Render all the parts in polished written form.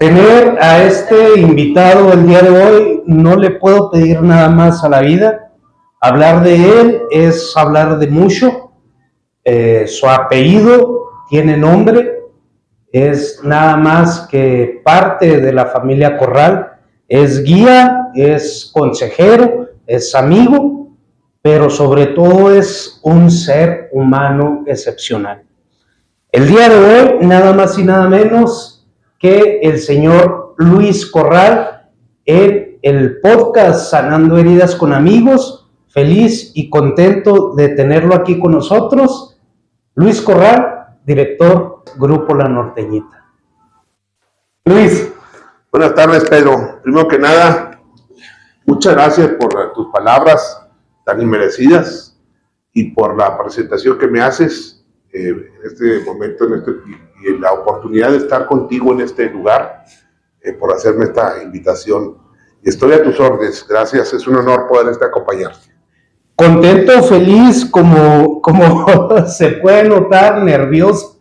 Tener a este invitado el día de hoy, no le puedo pedir nada más a la vida. Hablar de él es hablar de mucho. Su apellido tiene nombre, es nada más que parte de la familia Corral. Es guía, es consejero, es amigo, pero sobre todo es un ser humano excepcional. El día de hoy, nada más y nada menos que el señor Luis Corral en el podcast Sanando Heridas con Amigos. Feliz y contento de tenerlo aquí con nosotros. Luis Corral, director Grupo La Norteñita. Luis. Buenas tardes, Pedro. Primero que nada, muchas gracias por tus palabras tan inmerecidas y por la presentación que me haces en este momento y la oportunidad de estar contigo en este lugar, por hacerme esta invitación. Estoy a tus órdenes. Gracias, es un honor poder acompañarte. Contento, feliz, como se puede notar, nervioso,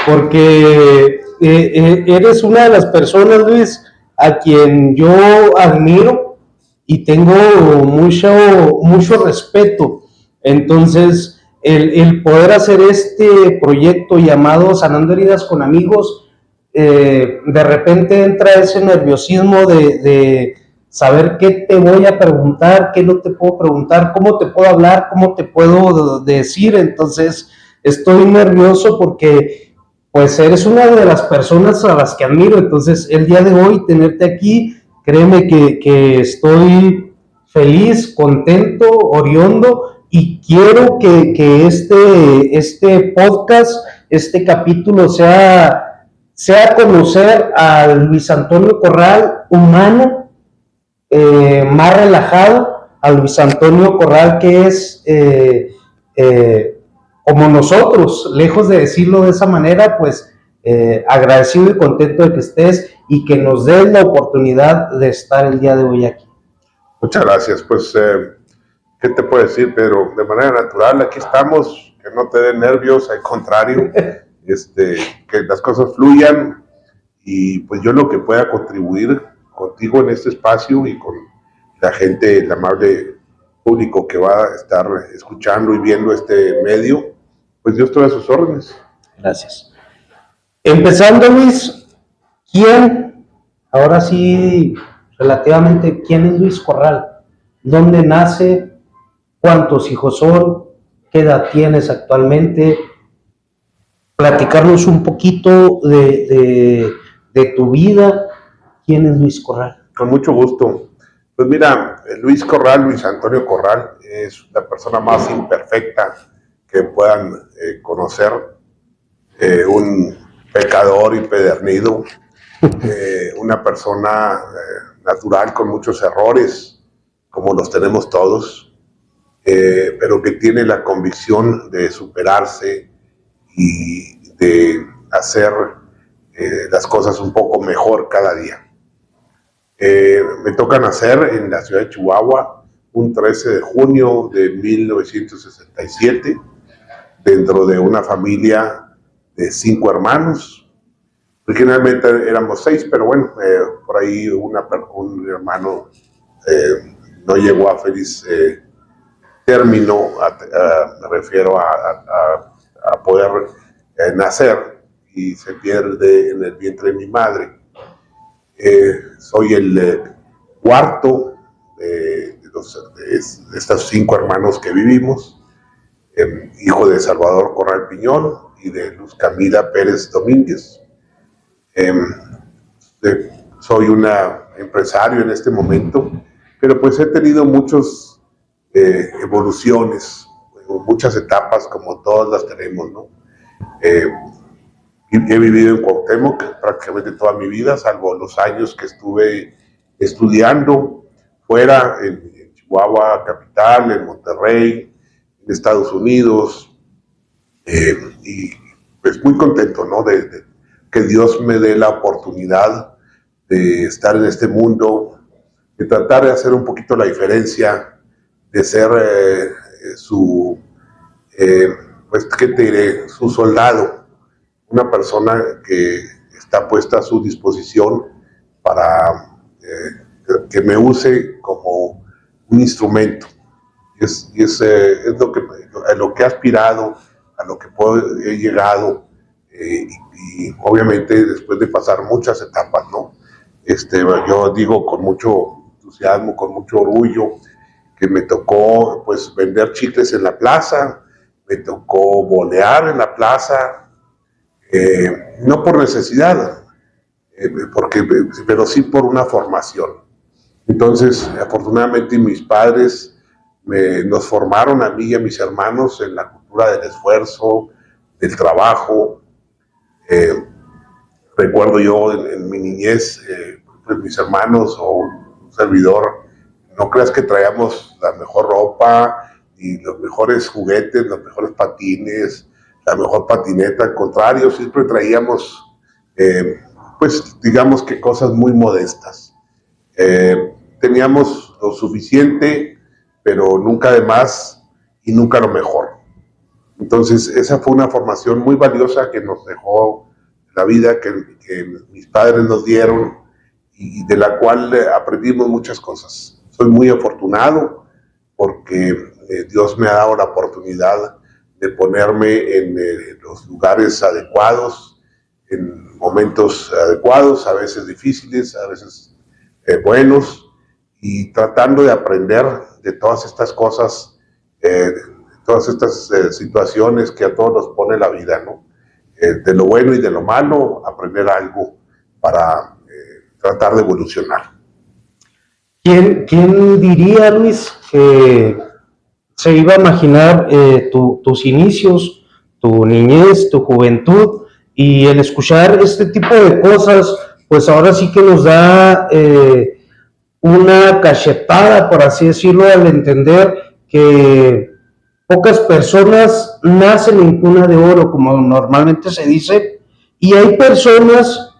porque eres una de las personas, Luis, a quien yo admiro y tengo mucho respeto. Entonces, el poder hacer este proyecto llamado Sanando Heridas con Amigos, de repente entra ese nerviosismo de saber qué te voy a preguntar, qué no te puedo preguntar, cómo te puedo hablar, cómo te puedo decir. Entonces, estoy nervioso porque pues eres una de las personas a las que admiro. Entonces, el día de hoy tenerte aquí, créeme que estoy feliz, contento, oriundo, y quiero que este podcast, este capítulo sea conocer a Luis Antonio Corral humano, más relajado, a Luis Antonio Corral que es como nosotros, lejos de decirlo de esa manera, pues agradecido y contento de que estés y que nos des la oportunidad de estar el día de hoy aquí. Muchas gracias. Pues, ¿qué te puedo decir, Pedro? De manera natural, aquí estamos, que no te den nervios, al contrario, que las cosas fluyan, y pues yo lo que pueda contribuir contigo en este espacio y con la gente, el amable público que va a estar escuchando y viendo este medio, pues yo estoy a sus órdenes. Gracias. Empezando, Luis, ahora sí, relativamente, ¿quién es Luis Corral? ¿Dónde nace? ¿Cuántos hijos son? ¿Qué edad tienes actualmente? Platicarnos un poquito de tu vida. ¿Quién es Luis Corral? Con mucho gusto. Pues mira, Luis Corral, Luis Antonio Corral, es la persona más imperfecta que puedan conocer. Un pecador empedernido, una persona natural con muchos errores, como los tenemos todos, pero que tiene la convicción de superarse y de hacer las cosas un poco mejor cada día. Me toca nacer en la ciudad de Chihuahua un 13 de junio de 1967, dentro de una familia de 5 hermanos. Originalmente éramos 6, pero bueno, por ahí un hermano no llegó a feliz término, me refiero a poder nacer, y se pierde en el vientre de mi madre. Soy el cuarto de estos 5 hermanos que vivimos, hijo de Salvador Corral Piñón y de Luz Camila Pérez Domínguez. Soy un empresario en este momento, pero pues he tenido muchas evoluciones, muchas etapas, como todas las tenemos, ¿no? He vivido en Cuauhtémoc prácticamente toda mi vida, salvo los años que estuve estudiando fuera, en Chihuahua capital, en Monterrey, en Estados Unidos, y pues muy contento, ¿no? De que Dios me dé la oportunidad de estar en este mundo, de tratar de hacer un poquito la diferencia, de ser pues, ¿qué te diré? Su soldado, una persona que está puesta a su disposición para que me use como un instrumento. Es a lo que he aspirado, a lo que he llegado, y obviamente después de pasar muchas etapas, ¿no? Yo digo con mucho entusiasmo, con mucho orgullo, que me tocó pues vender chicles en la plaza, me tocó bolear en la plaza, no por necesidad, pero sí por una formación. Entonces, afortunadamente mis padres nos formaron a mí y a mis hermanos en la cultura del esfuerzo, del trabajo. Recuerdo yo en mi niñez, pues mis hermanos o un servidor, no creas que traíamos la mejor ropa, ni los mejores juguetes, los mejores patines, la mejor patineta, al contrario, siempre traíamos, pues digamos que cosas muy modestas. Teníamos lo suficiente, pero nunca de más y nunca lo mejor. Entonces, esa fue una formación muy valiosa que nos dejó la vida, que mis padres nos dieron y de la cual aprendimos muchas cosas. Soy muy afortunado porque Dios me ha dado la oportunidad de ponerme en los lugares adecuados, en momentos adecuados, a veces difíciles, a veces buenos, y tratando de aprender de todas estas cosas, todas estas situaciones que a todos nos pone la vida, ¿no? De lo bueno y de lo malo, aprender algo para tratar de evolucionar. ¿Quién diría, Luis, que se iba a imaginar tus inicios, tu niñez, tu juventud, y el escuchar este tipo de cosas, pues ahora sí que nos da una cachetada, por así decirlo, al entender que pocas personas nacen en cuna de oro, como normalmente se dice, y hay personas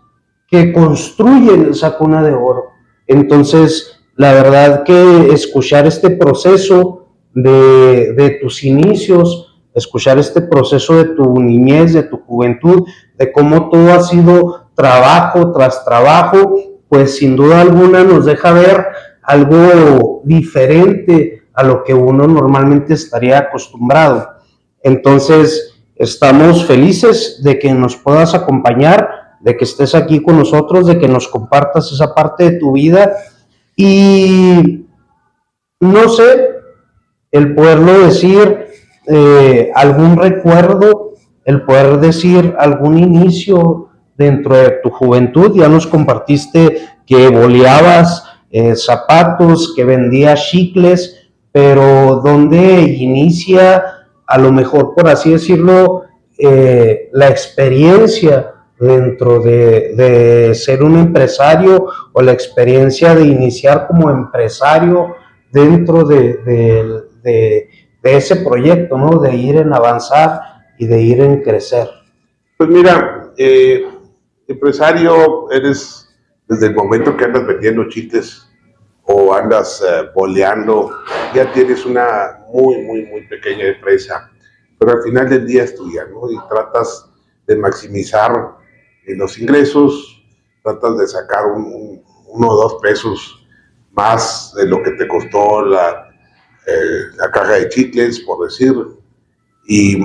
que construyen esa cuna de oro. Entonces, la verdad que escuchar este proceso de tus inicios, escuchar este proceso de tu niñez, de tu juventud, de cómo todo ha sido trabajo tras trabajo, pues sin duda alguna nos deja ver algo diferente a lo que uno normalmente estaría acostumbrado. Entonces, estamos felices de que nos puedas acompañar, de que estés aquí con nosotros, de que nos compartas esa parte de tu vida y no sé, el poderlo decir, algún recuerdo, el poder decir algún inicio dentro de tu juventud. Ya nos compartiste que boleabas zapatos, que vendías chicles, pero ¿dónde inicia, a lo mejor por así decirlo, la experiencia dentro de ser un empresario, o la experiencia de iniciar como empresario dentro de ese proyecto, ¿no? De ir en avanzar y de ir en crecer? Pues mira, empresario eres desde el momento que andas vendiendo chicles o andas boleando, ya tienes una muy pequeña empresa, pero al final del día es tuya, ¿no? Y tratas de maximizar los ingresos, tratas de sacar uno o dos pesos más de lo que te costó la caja de chicles, por decir, y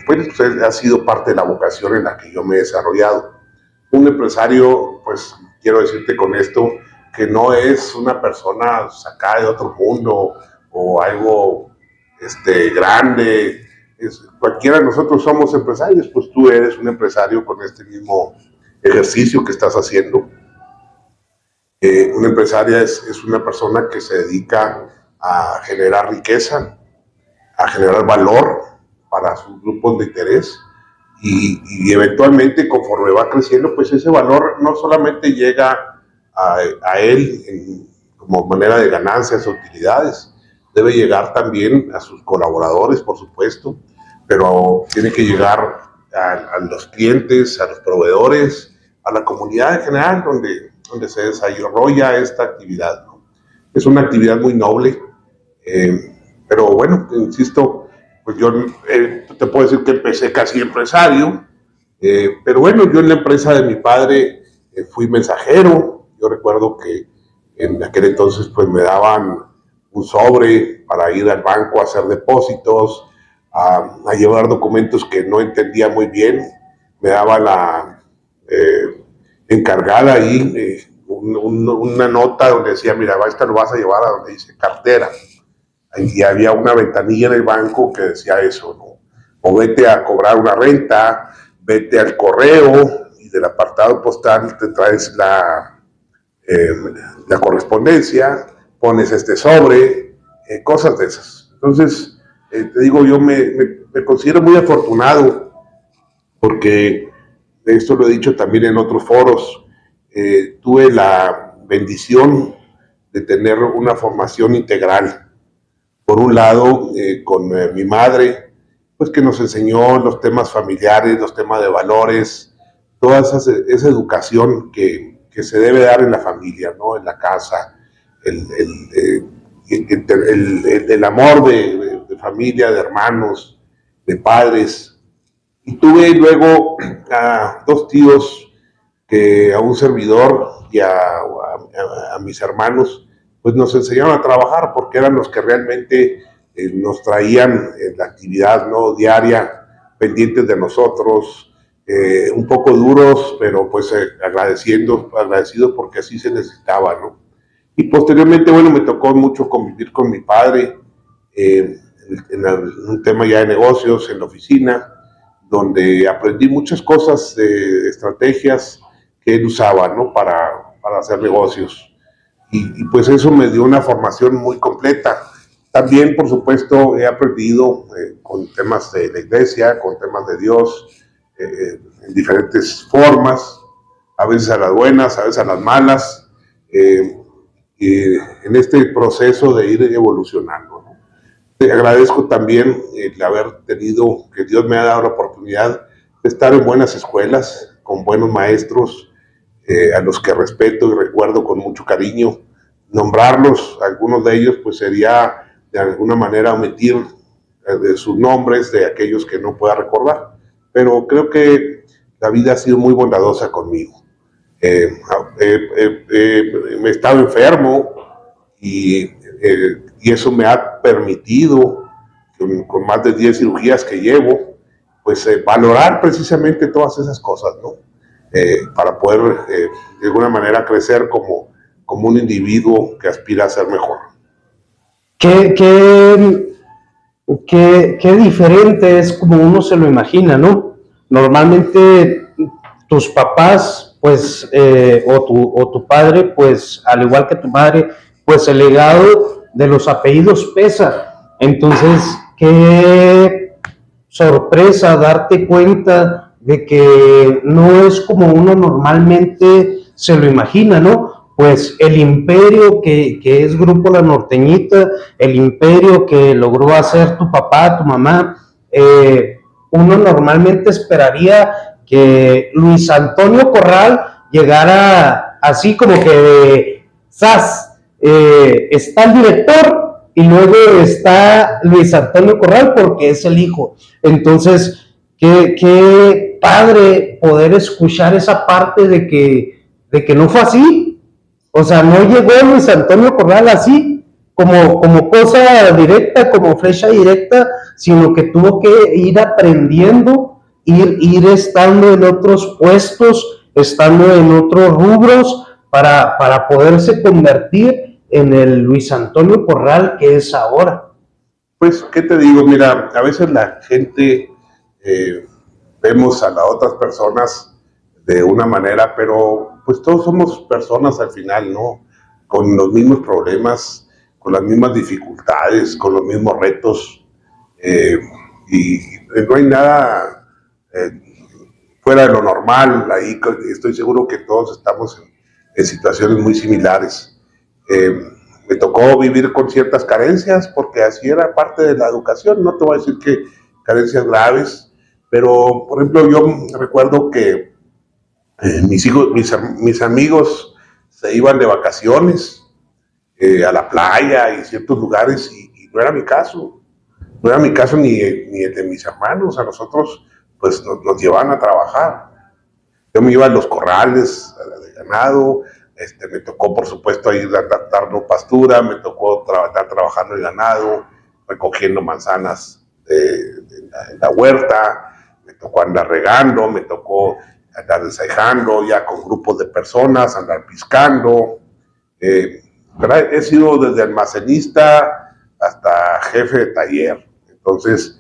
pues ha sido parte de la vocación en la que yo me he desarrollado. Un empresario, pues quiero decirte con esto, que no es una persona sacada de otro mundo o algo grande. Cualquiera de nosotros somos empresarios, pues tú eres un empresario con este mismo ejercicio que estás haciendo. Una empresaria es una persona que se dedica a generar riqueza, a generar valor para sus grupos de interés, y eventualmente, conforme va creciendo, pues ese valor no solamente llega a él como manera de ganancias o utilidades, debe llegar también a sus colaboradores, por supuesto, pero tiene que llegar a los clientes, a los proveedores, a la comunidad en general donde se desarrolla esta actividad, ¿no? Es una actividad muy noble, pero bueno, insisto, pues yo te puedo decir que empecé casi empresario, Pero bueno, yo en la empresa de mi padre fui mensajero. Yo recuerdo que en aquel entonces pues me daban un sobre para ir al banco a hacer depósitos, a llevar documentos que no entendía muy bien. Me daba la encargada ahí una nota donde decía, mira, esta lo vas a llevar a donde dice cartera. Y había una ventanilla en el banco que decía eso, ¿no? O vete a cobrar una renta, vete al correo y del apartado postal te traes la correspondencia, pones este sobre, cosas de esas. Entonces, te digo, yo me considero muy afortunado porque esto lo he dicho también en otros foros, tuve la bendición de tener una formación integral. Por un lado, con mi madre, pues que nos enseñó los temas familiares, los temas de valores, toda esa educación que se debe dar en la familia, ¿no? En la casa, el amor de familia, de hermanos, de padres. Y tuve luego a dos tíos que a un servidor y a mis hermanos, pues nos enseñaron a trabajar porque eran los que realmente nos traían la actividad, ¿no? Diaria, pendientes de nosotros, un poco duros, pero pues agradecidos porque así se necesitaba, ¿no? Y posteriormente, bueno, me tocó mucho convivir con mi padre en un tema ya de negocios, en la oficina, donde aprendí muchas cosas, estrategias que él usaba, ¿no? Para hacer negocios. Pues eso me dio una formación muy completa. También, por supuesto, he aprendido con temas de la iglesia, con temas de Dios, en diferentes formas, a veces a las buenas, a veces a las malas, en este proceso de ir evolucionando, ¿no? Te agradezco también el haber tenido, que Dios me ha dado la oportunidad de estar en buenas escuelas, con buenos maestros, a los que respeto y recuerdo con mucho cariño. Nombrarlos, algunos de ellos, pues sería de alguna manera omitir de sus nombres de aquellos que no pueda recordar. Pero creo que la vida ha sido muy bondadosa conmigo. Me he estado enfermo y eso me ha permitido, con más de 10 cirugías que llevo, pues valorar precisamente todas esas cosas, ¿no? Para poder de alguna manera crecer como un individuo que aspira a ser mejor. ¿Qué, qué, qué diferente es como uno se lo imagina, ¿no? Normalmente tus papás, pues, o tu padre, pues, al igual que tu madre, pues el legado de los apellidos pesa. Entonces, qué sorpresa darte cuenta de que no es como uno normalmente se lo imagina, ¿no? Pues el imperio que es Grupo La Norteñita, el imperio que logró hacer tu papá, tu mamá, uno normalmente esperaría que Luis Antonio Corral llegara así como que de ¡zas! Está el director y luego está Luis Antonio Corral porque es el hijo. Entonces, qué padre poder escuchar esa parte de que no fue así. O sea, no llegó Luis Antonio Corral así, como cosa directa, como flecha directa, sino que tuvo que ir aprendiendo, ir estando en otros puestos, estando en otros rubros, para poderse convertir en el Luis Antonio Corral que es ahora. Pues, ¿qué te digo? Mira, a veces la gente vemos a las otras personas de una manera, pero pues todos somos personas al final, ¿no? Con los mismos problemas, con las mismas dificultades, con los mismos retos, y no hay nada fuera de lo normal. Ahí estoy seguro que todos estamos en situaciones muy similares. Me tocó vivir con ciertas carencias porque así era parte de la educación. No te voy a decir que carencias graves, pero por ejemplo yo recuerdo que mis amigos se iban de vacaciones a la playa y ciertos lugares y no era mi caso. No era mi caso ni el de mis hermanos. A nosotros pues nos llevaban a trabajar. Yo me iba a los corrales de ganado, me tocó por supuesto ir a dando pastura, me tocó estar trabajando el ganado, recogiendo manzanas en la huerta, me tocó andar regando, me tocó andar ensayando ya con grupos de personas, andar piscando. He sido desde almacenista hasta jefe de taller, entonces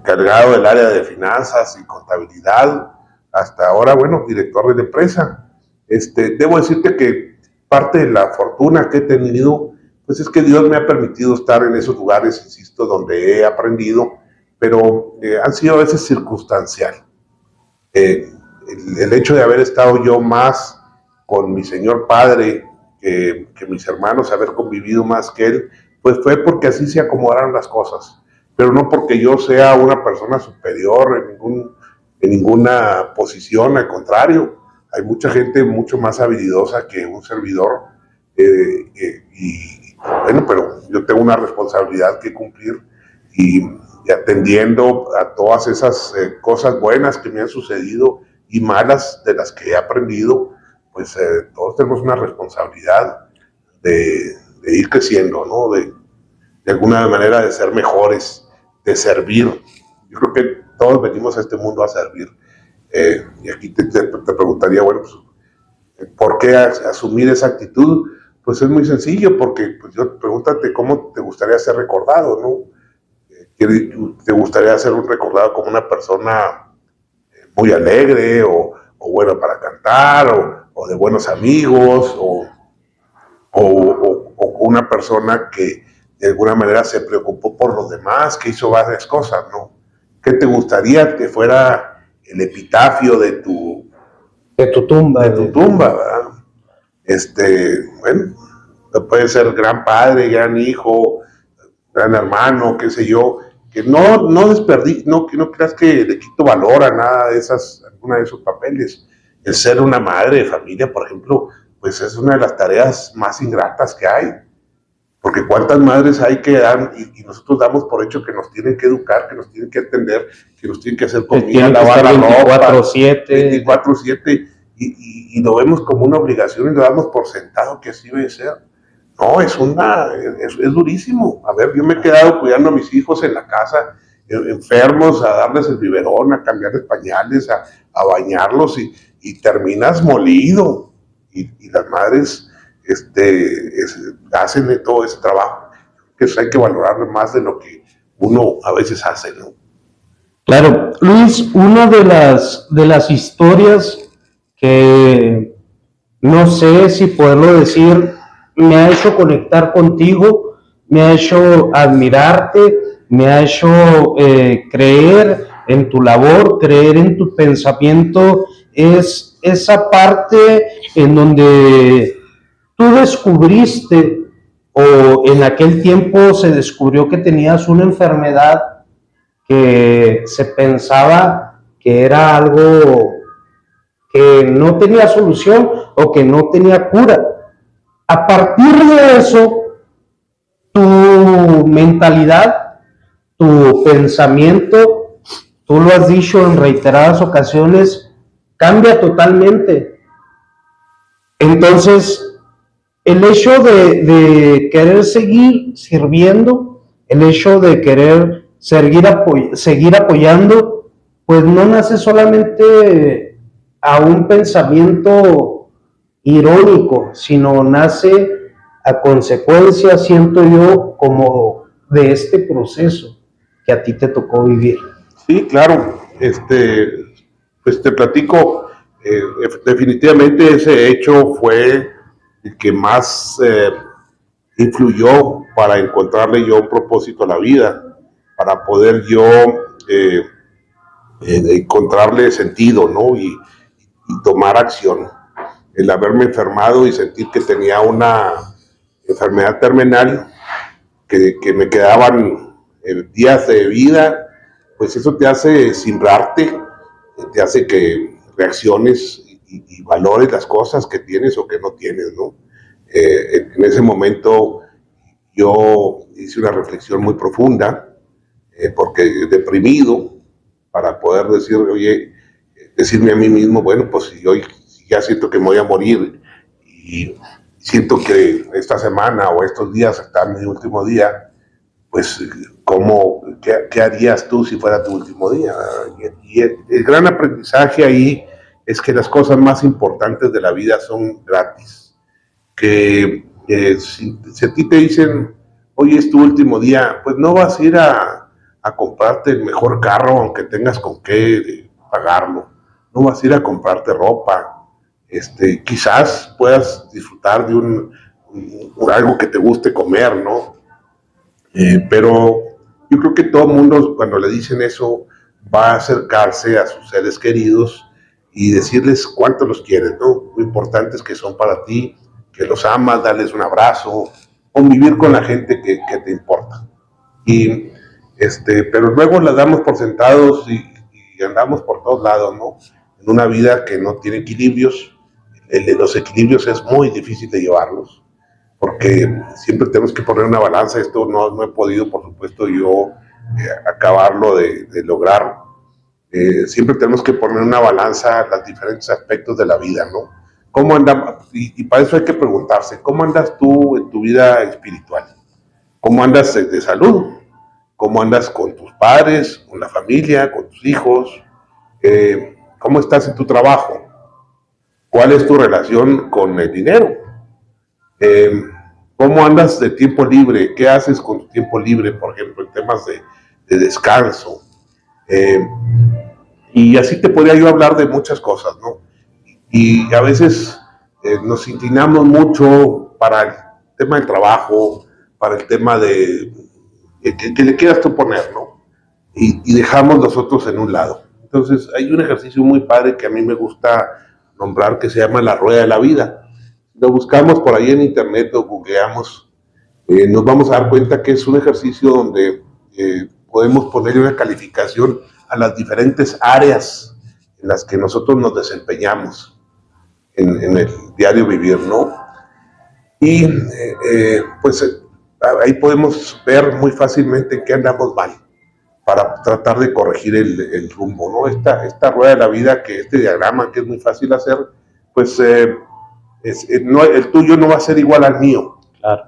cargado del área de finanzas y contabilidad, hasta ahora, bueno, director de la empresa. Debo decirte que parte de la fortuna que he tenido, pues es que Dios me ha permitido estar en esos lugares, insisto, donde he aprendido, pero han sido a veces circunstancial. El hecho de haber estado yo más con mi señor padre que mis hermanos, haber convivido más que él, pues fue porque así se acomodaron las cosas, pero no porque yo sea una persona superior en ninguna posición, al contrario, hay mucha gente mucho más habilidosa que un servidor, y bueno, pero yo tengo una responsabilidad que cumplir y atendiendo a todas esas cosas buenas que me han sucedido y malas de las que he aprendido, pues todos tenemos una responsabilidad de ir creciendo, ¿no? De alguna manera de ser mejores, de servir. Yo creo que todos venimos a este mundo a servir. Y aquí te preguntaría, bueno, pues, ¿por qué asumir esa actitud? Pues es muy sencillo, porque pues yo pregúntate cómo te gustaría ser recordado, ¿no? ¿Te gustaría ser recordado como una persona muy alegre o buena para cantar o de buenos amigos o una persona que de alguna manera se preocupó por los demás, que hizo varias cosas, ¿no? ¿Qué te gustaría que fuera el epitafio de tu tumba? De tu tumba, ¿verdad? Bueno, puede ser gran padre, gran hijo, gran hermano, qué sé yo, que que no creas que le quito valor a alguna de esos papeles. El ser una madre de familia, por ejemplo, pues es una de las tareas más ingratas que hay. Porque cuántas madres hay que dan y nosotros damos por hecho que nos tienen que educar, que nos tienen que atender, que nos tienen que hacer comida, lavar la ropa, 24/7, y lo vemos como una obligación y lo damos por sentado que así debe ser. No, es durísimo. A ver, yo me he quedado cuidando a mis hijos en la casa, enfermos, a darles el biberón, a cambiarles pañales, a bañarlos y terminas molido. Y las madres hacen todo ese trabajo, que eso hay que valorarlo más de lo que uno a veces hace, ¿no? Claro, Luis, una de las historias que no sé si poderlo decir, me ha hecho conectar contigo, me ha hecho admirarte, me ha hecho creer en tu labor, creer en tu pensamiento, es esa parte en donde tú descubriste o en aquel tiempo se descubrió que tenías una enfermedad que se pensaba que era algo que no tenía solución o que no tenía cura. A partir de eso, tu mentalidad, tu pensamiento, tú lo has dicho en reiteradas ocasiones, cambia totalmente. Entonces, el hecho de querer seguir sirviendo, el hecho de querer seguir apoyando, pues no nace solamente a un pensamiento irónico, sino nace a consecuencia, siento yo, como de este proceso que a ti te tocó vivir. Sí, claro. Pues te platico, definitivamente ese hecho fue el que más influyó para encontrarle yo un propósito a la vida, para poder yo encontrarle sentido, ¿no? Y tomar acción. El haberme enfermado y sentir que tenía una enfermedad terminal, que me quedaban días de vida, pues eso te hace cimbrarte, te hace que reacciones y valores las cosas que tienes o que no tienes, ¿no? En ese momento yo hice una reflexión muy profunda, porque deprimido, para poder decir, oye, decirme a mí mismo, bueno, pues si hoy ya siento que me voy a morir y siento que esta semana o estos días está mi último día, pues ¿qué harías tú si fuera tu último día? Y el gran aprendizaje ahí es que las cosas más importantes de la vida son gratis. Que si a ti te dicen, hoy es tu último día, pues no vas a ir a comprarte el mejor carro, aunque tengas con qué pagarlo. No vas a ir a comprarte ropa. Quizás puedas disfrutar de algo que te guste comer, ¿no? Pero yo creo que todo el mundo, cuando le dicen eso, va a acercarse a sus seres queridos y decirles cuánto los quieres, ¿no? Lo importante es que son para ti, que los amas, darles un abrazo, convivir con la gente que te importa. Pero luego la damos por sentados y andamos por todos lados, ¿no? En una vida que no tiene equilibrios, el de los equilibrios es muy difícil de llevarlos, porque siempre tenemos que poner una balanza. Esto no he podido, por supuesto, yo acabarlo de lograr. Siempre tenemos que poner una balanza los diferentes aspectos de la vida, ¿no? ¿Cómo andamos? Y para eso hay que preguntarse, ¿cómo andas tú en tu vida espiritual? ¿Cómo andas de salud? ¿Cómo andas con tus padres, con la familia, con tus hijos? ¿Cómo estás en tu trabajo? ¿Cuál es tu relación con el dinero? ¿Cómo andas de tiempo libre? ¿Qué haces con tu tiempo libre, por ejemplo, en temas de descanso? Y así te podría yo hablar de muchas cosas, ¿no? Y a veces nos inclinamos mucho para el tema del trabajo, para el tema de que le quieras tú poner, ¿no? Y dejamos nosotros en un lado. Entonces hay un ejercicio muy padre que a mí me gusta nombrar, que se llama la rueda de la vida. Lo buscamos por ahí en internet, lo googleamos, nos vamos a dar cuenta que es un ejercicio donde podemos ponerle una calificación a las diferentes áreas en las que nosotros nos desempeñamos en el diario vivir, ¿no? Y pues ahí podemos ver muy fácilmente en qué andamos mal, para tratar de corregir el rumbo, ¿no? Esta rueda de la vida, este diagrama que es muy fácil hacer, pues no, el tuyo no va a ser igual al mío. Claro.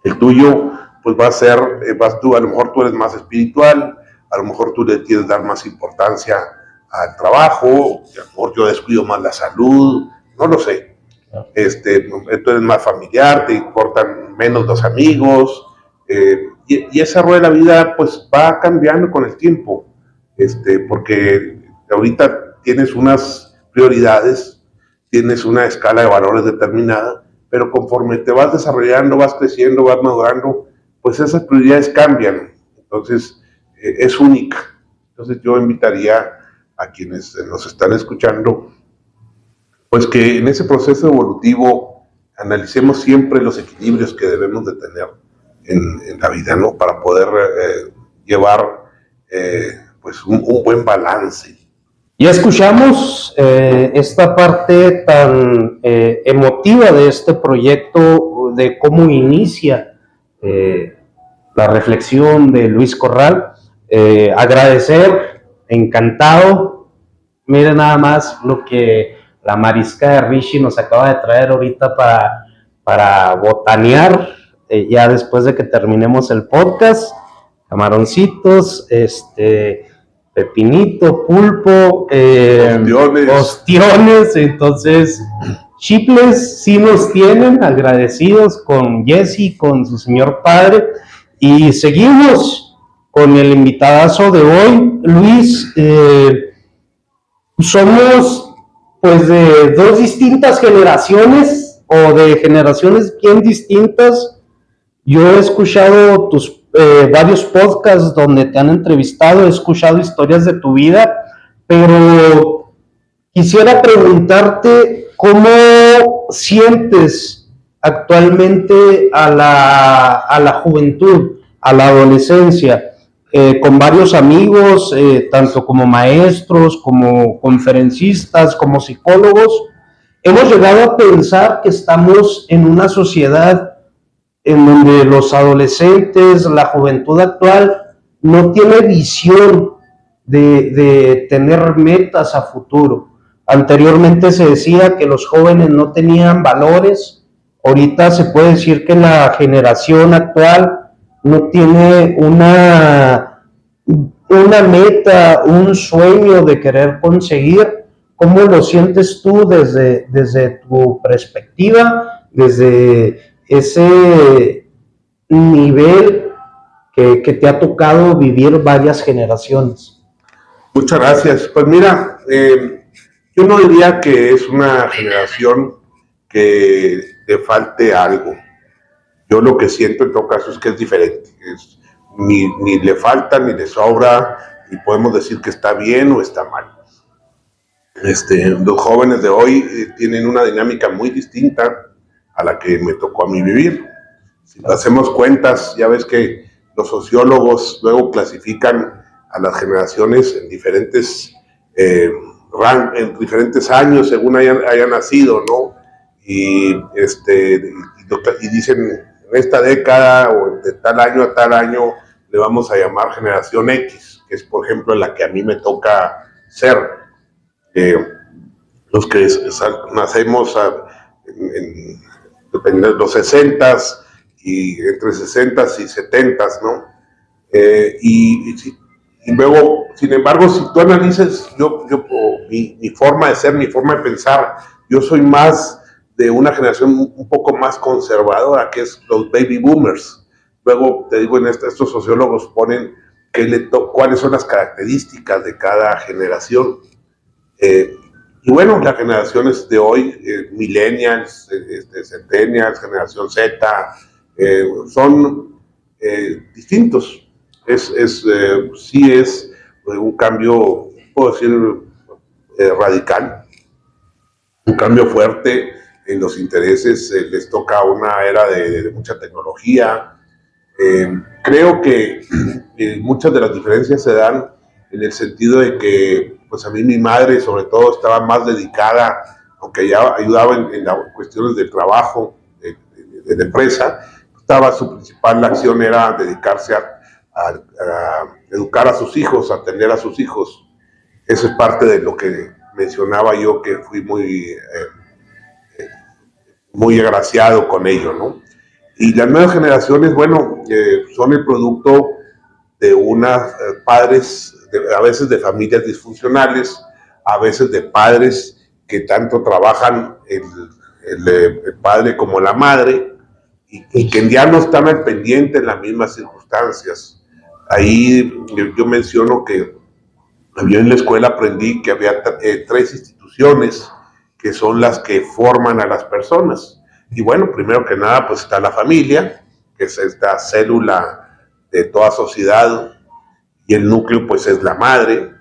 El tuyo, pues va a ser, a lo mejor tú eres más espiritual, a lo mejor tú le quieres dar más importancia al trabajo, a lo mejor yo descuido más la salud, no lo sé. Claro. Tú eres más familiar, te importan menos los amigos, y esa rueda de la vida pues va cambiando con el tiempo, porque ahorita tienes unas prioridades, tienes una escala de valores determinada, pero conforme te vas desarrollando, vas creciendo, vas madurando, pues esas prioridades cambian. Entonces es única. Entonces yo invitaría a quienes nos están escuchando, pues que en ese proceso evolutivo analicemos siempre los equilibrios que debemos de tener en la vida, ¿no? Para poder llevar pues un buen balance. Ya escuchamos esta parte tan emotiva de este proyecto, de cómo inicia la reflexión de Luis Corral. Agradecer, encantado. Miren nada más lo que la marisca de Rishi nos acaba de traer ahorita para botanear, ya después de que terminemos el podcast. Camaroncitos, pepinito, pulpo, ostiones, entonces chiples sí nos tienen, agradecidos con Jesse, con su señor padre, y seguimos con el invitadazo de hoy, Luis. Somos pues de dos distintas generaciones, o de generaciones bien distintas. Yo he escuchado tus varios podcasts donde te han entrevistado, he escuchado historias de tu vida, pero quisiera preguntarte cómo sientes actualmente a la juventud, a la adolescencia, con varios amigos, tanto como maestros, como conferencistas, como psicólogos. Hemos llegado a pensar que estamos en una sociedad en donde los adolescentes, la juventud actual, no tiene visión de tener metas a futuro. Anteriormente se decía que los jóvenes no tenían valores. Ahorita se puede decir que la generación actual no tiene una meta, un sueño de querer conseguir. ¿Cómo lo sientes tú desde tu perspectiva, desde ese nivel que te ha tocado vivir varias generaciones? Muchas gracias. Pues mira, yo no diría que es una generación que le falte algo. Yo lo que siento en todo caso es que es diferente. Ni le falta, ni le sobra, ni podemos decir que está bien o está mal. Los jóvenes de hoy tienen una dinámica muy distinta a la que me tocó a mí vivir. Si hacemos cuentas, ya ves que los sociólogos luego clasifican a las generaciones en diferentes en diferentes años según hayan nacido, ¿no? Y dicen en esta década o de tal año a tal año le vamos a llamar generación X, que es por ejemplo la que a mí me toca ser. Los que nacemos en los 60s y entre 60s y 70s, ¿no? Y luego, sin embargo, si tú analices mi forma de ser, mi forma de pensar, yo soy más de una generación un poco más conservadora, que es los baby boomers. Luego, te digo, estos sociólogos ponen cuáles son las características de cada generación. Y bueno, las generaciones de hoy, millennials, centennials, generación Z, son distintos. Sí es un cambio, puedo decir, radical, un cambio fuerte en los intereses. Les toca una era de mucha tecnología. Creo que muchas de las diferencias se dan en el sentido de que, pues a mí mi madre sobre todo estaba más dedicada, aunque ella ayudaba en las cuestiones del trabajo, de la empresa, su principal acción era dedicarse a educar a sus hijos, a atender a sus hijos. Eso es parte de lo que mencionaba yo, que fui muy agraciado con ello, ¿no? Y las nuevas generaciones, bueno, son el producto de unas padres, a veces de familias disfuncionales, a veces de padres que tanto trabajan el padre como la madre, y que ya no están al pendiente en las mismas circunstancias. Ahí yo menciono que en la escuela aprendí que había 3 instituciones que son las que forman a las personas. Y bueno, primero que nada, pues está la familia, que es esta célula de toda sociedad, y el núcleo pues es la madre.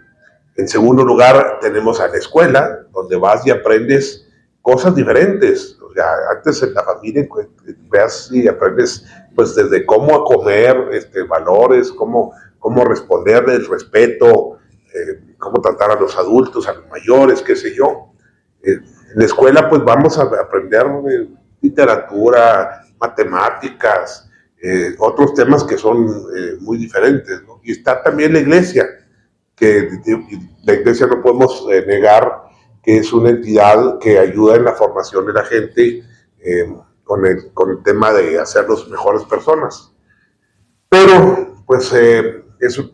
En segundo lugar tenemos a la escuela, donde vas y aprendes cosas diferentes. O sea, antes en la familia veas y aprendes pues desde cómo comer, valores, cómo responder, el respeto, cómo tratar a los adultos, a los mayores, qué sé yo. En la escuela pues vamos a aprender literatura, matemáticas, otros temas que son muy diferentes, ¿no? Y está también la iglesia, que la iglesia no podemos negar que es una entidad que ayuda en la formación de la gente con el tema de hacerlos mejores personas. Pero pues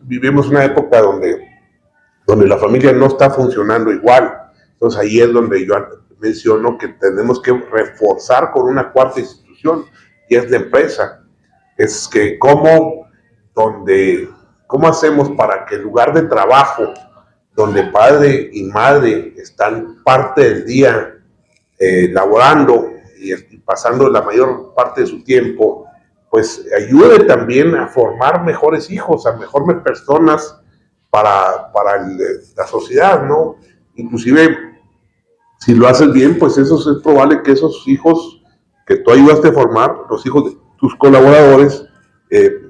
vivimos una época donde la familia no está funcionando igual. Entonces ahí es donde yo menciono que tenemos que reforzar con una cuarta institución, y es la empresa. Es que cómo hacemos para que el lugar de trabajo, donde padre y madre están parte del día laborando y pasando la mayor parte de su tiempo, pues ayude también a formar mejores hijos, a mejores personas para la sociedad, ¿no? Inclusive, si lo haces bien, pues eso es probable que esos hijos que tú ayudaste a formar, los hijos de tus colaboradores,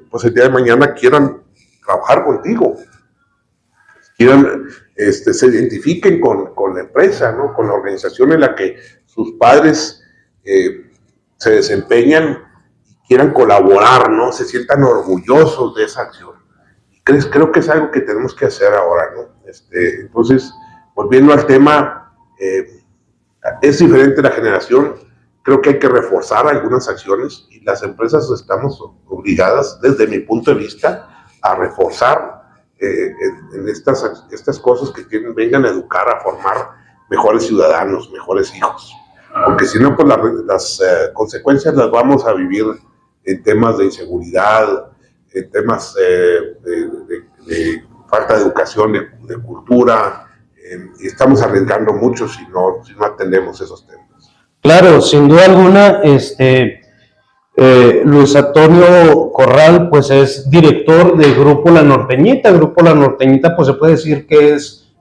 pues el día de mañana quieran trabajar contigo, se identifiquen con la empresa, ¿no? Con la organización en la que sus padres se desempeñan y quieran colaborar, ¿no? Se sientan orgullosos de esa acción. creo que es algo que tenemos que hacer ahora, ¿no? Entonces, volviendo al tema, es diferente la generación. Creo que hay que reforzar algunas acciones y las empresas estamos obligadas, desde mi punto de vista, a reforzar en estas cosas que vengan a educar, a formar mejores ciudadanos, mejores hijos. Porque si no, pues las consecuencias las vamos a vivir en temas de inseguridad, en temas de falta de educación, de cultura, y estamos arriesgando mucho si no atendemos esos temas. Claro, sin duda alguna, Luis Antonio Corral, pues es director de Grupo La Norteñita. Grupo La Norteñita, pues se puede decir que es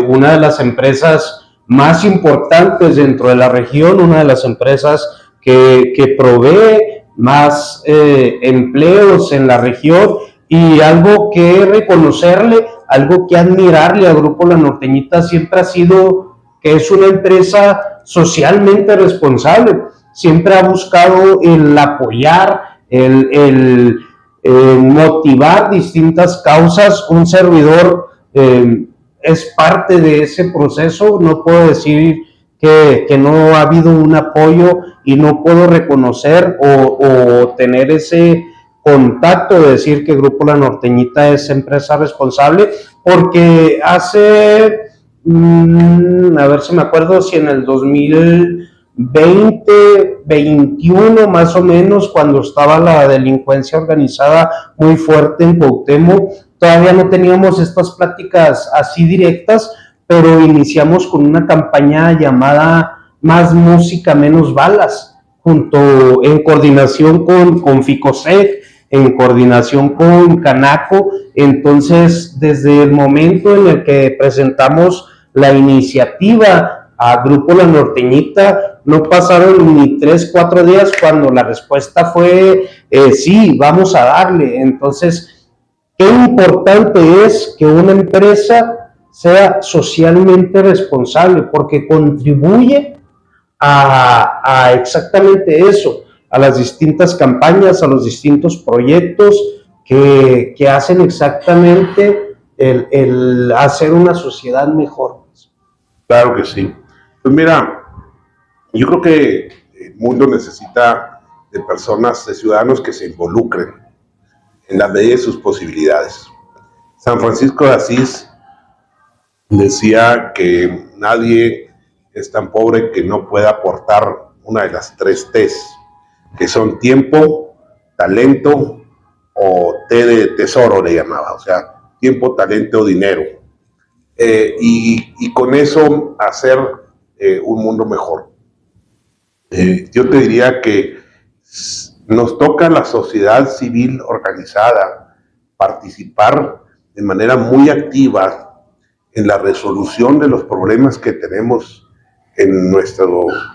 una de las empresas más importantes dentro de la región, una de las empresas que provee más empleos en la región, y algo que reconocerle, algo que admirarle a Grupo La Norteñita siempre ha sido que es una empresa socialmente responsable. Siempre ha buscado el apoyar, el motivar distintas causas. Un servidor es parte de ese proceso. No puedo decir que no ha habido un apoyo, y no puedo reconocer o tener ese contacto de decir que Grupo La Norteñita es empresa responsable, porque hace, a ver si me acuerdo, si en el 2020, 21 más o menos, cuando estaba la delincuencia organizada muy fuerte en Cuauhtémoc, todavía no teníamos estas pláticas así directas, pero iniciamos con una campaña llamada Más Música, Menos Balas, en coordinación con Ficosec, en coordinación con Canaco. Entonces, desde el momento en el que presentamos la iniciativa a Grupo La Norteñita, no pasaron ni 3-4 días cuando la respuesta fue sí, vamos a darle. Entonces, qué importante es que una empresa sea socialmente responsable, porque contribuye a exactamente eso, a las distintas campañas, a los distintos proyectos que hacen exactamente el hacer una sociedad mejor. Claro que sí. Pues mira, yo creo que el mundo necesita de personas, de ciudadanos que se involucren en la medida de sus posibilidades. San Francisco de Asís decía que nadie es tan pobre que no pueda aportar una de las 3 T's, que son tiempo, talento o T de tesoro, le llamaba, o sea, tiempo, talento, dinero. Y con eso hacer un mundo mejor. Yo te diría que nos toca a la sociedad civil organizada participar de manera muy activa en la resolución de los problemas que tenemos en nuestra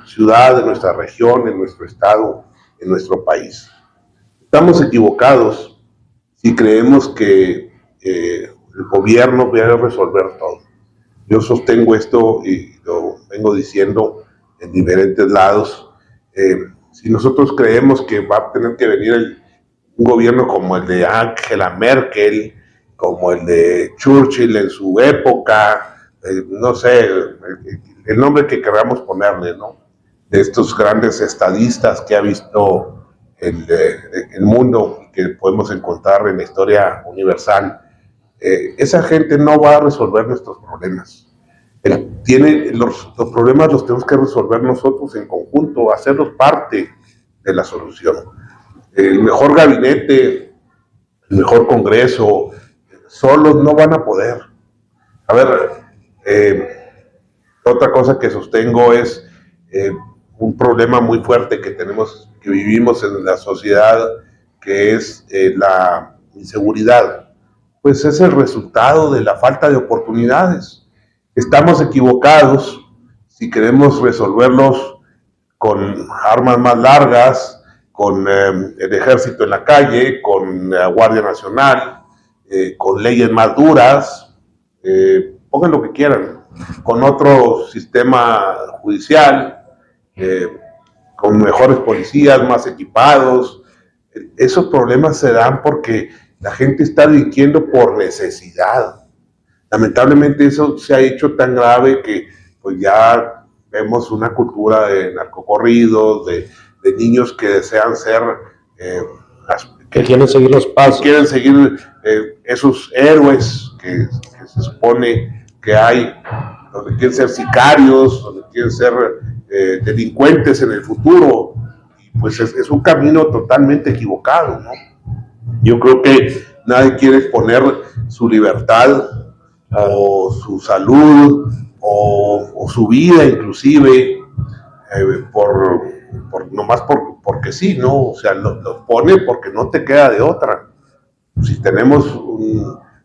ciudad, en nuestra región, en nuestro estado, en nuestro país. Estamos equivocados si creemos que el gobierno puede resolver todo. Yo sostengo esto y lo vengo diciendo en diferentes lados. Si nosotros creemos que va a tener que venir un gobierno como el de Angela Merkel, como el de Churchill en su época, no sé, el nombre que queramos ponerle, ¿no? De estos grandes estadistas que ha visto el mundo, que podemos encontrar en la historia universal. Esa gente no va a resolver nuestros problemas. Los problemas los tenemos que resolver nosotros en conjunto, hacerlos parte de la solución. El mejor gabinete, el mejor congreso, solos no van a poder. A ver, otra cosa que sostengo es un problema muy fuerte que vivimos en la sociedad, que es la inseguridad. Pues es el resultado de la falta de oportunidades. Estamos equivocados si queremos resolverlos con armas más largas, con el ejército en la calle, con la Guardia Nacional, con leyes más duras, pongan lo que quieran, con otro sistema judicial, con mejores policías, más equipados. Esos problemas se dan porque la gente está delinquiendo por necesidad. Lamentablemente eso se ha hecho tan grave que pues ya vemos una cultura de narcocorridos, de niños que desean ser, que quieren seguir los pasos. Que quieren seguir esos héroes que se supone que hay, donde quieren ser sicarios, donde quieren ser delincuentes en el futuro. Y pues es un camino totalmente equivocado, ¿no? Yo creo que nadie quiere exponer su libertad o su salud o su vida inclusive nomás porque sí, ¿no? O sea, lo pone porque no te queda de otra. Si tenemos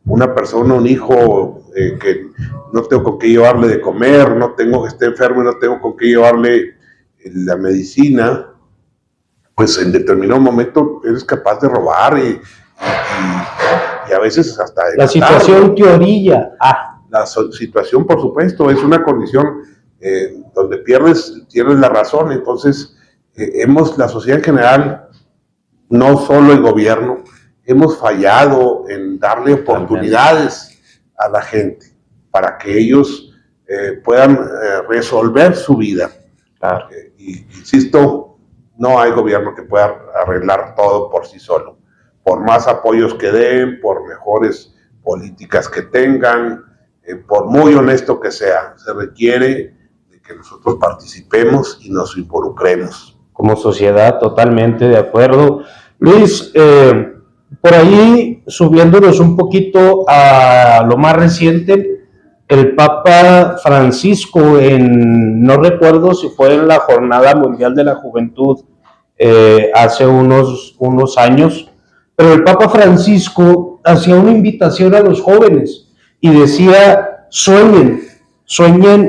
una persona, un hijo que no tengo con qué llevarle de comer, no tengo, que esté enfermo y no tengo con qué llevarle la medicina, pues en determinado momento eres capaz de robar y a veces hasta de la matar, situación, ¿no?, te orilla. La situación, por supuesto, es una condición donde pierdes la razón. Entonces, la sociedad en general, no solo el gobierno, hemos fallado en darle oportunidades a la gente para que ellos puedan resolver su vida. Claro. Insisto, no hay gobierno que pueda arreglar todo por sí solo. Por más apoyos que den, por mejores políticas que tengan, por muy honesto que sea, se requiere de que nosotros participemos y nos involucremos. Como sociedad, totalmente de acuerdo. Luis, por ahí, subiéndonos un poquito a lo más reciente, el Papa Francisco, no recuerdo si fue en la Jornada Mundial de la Juventud hace unos años, pero el Papa Francisco hacía una invitación a los jóvenes y decía: sueñen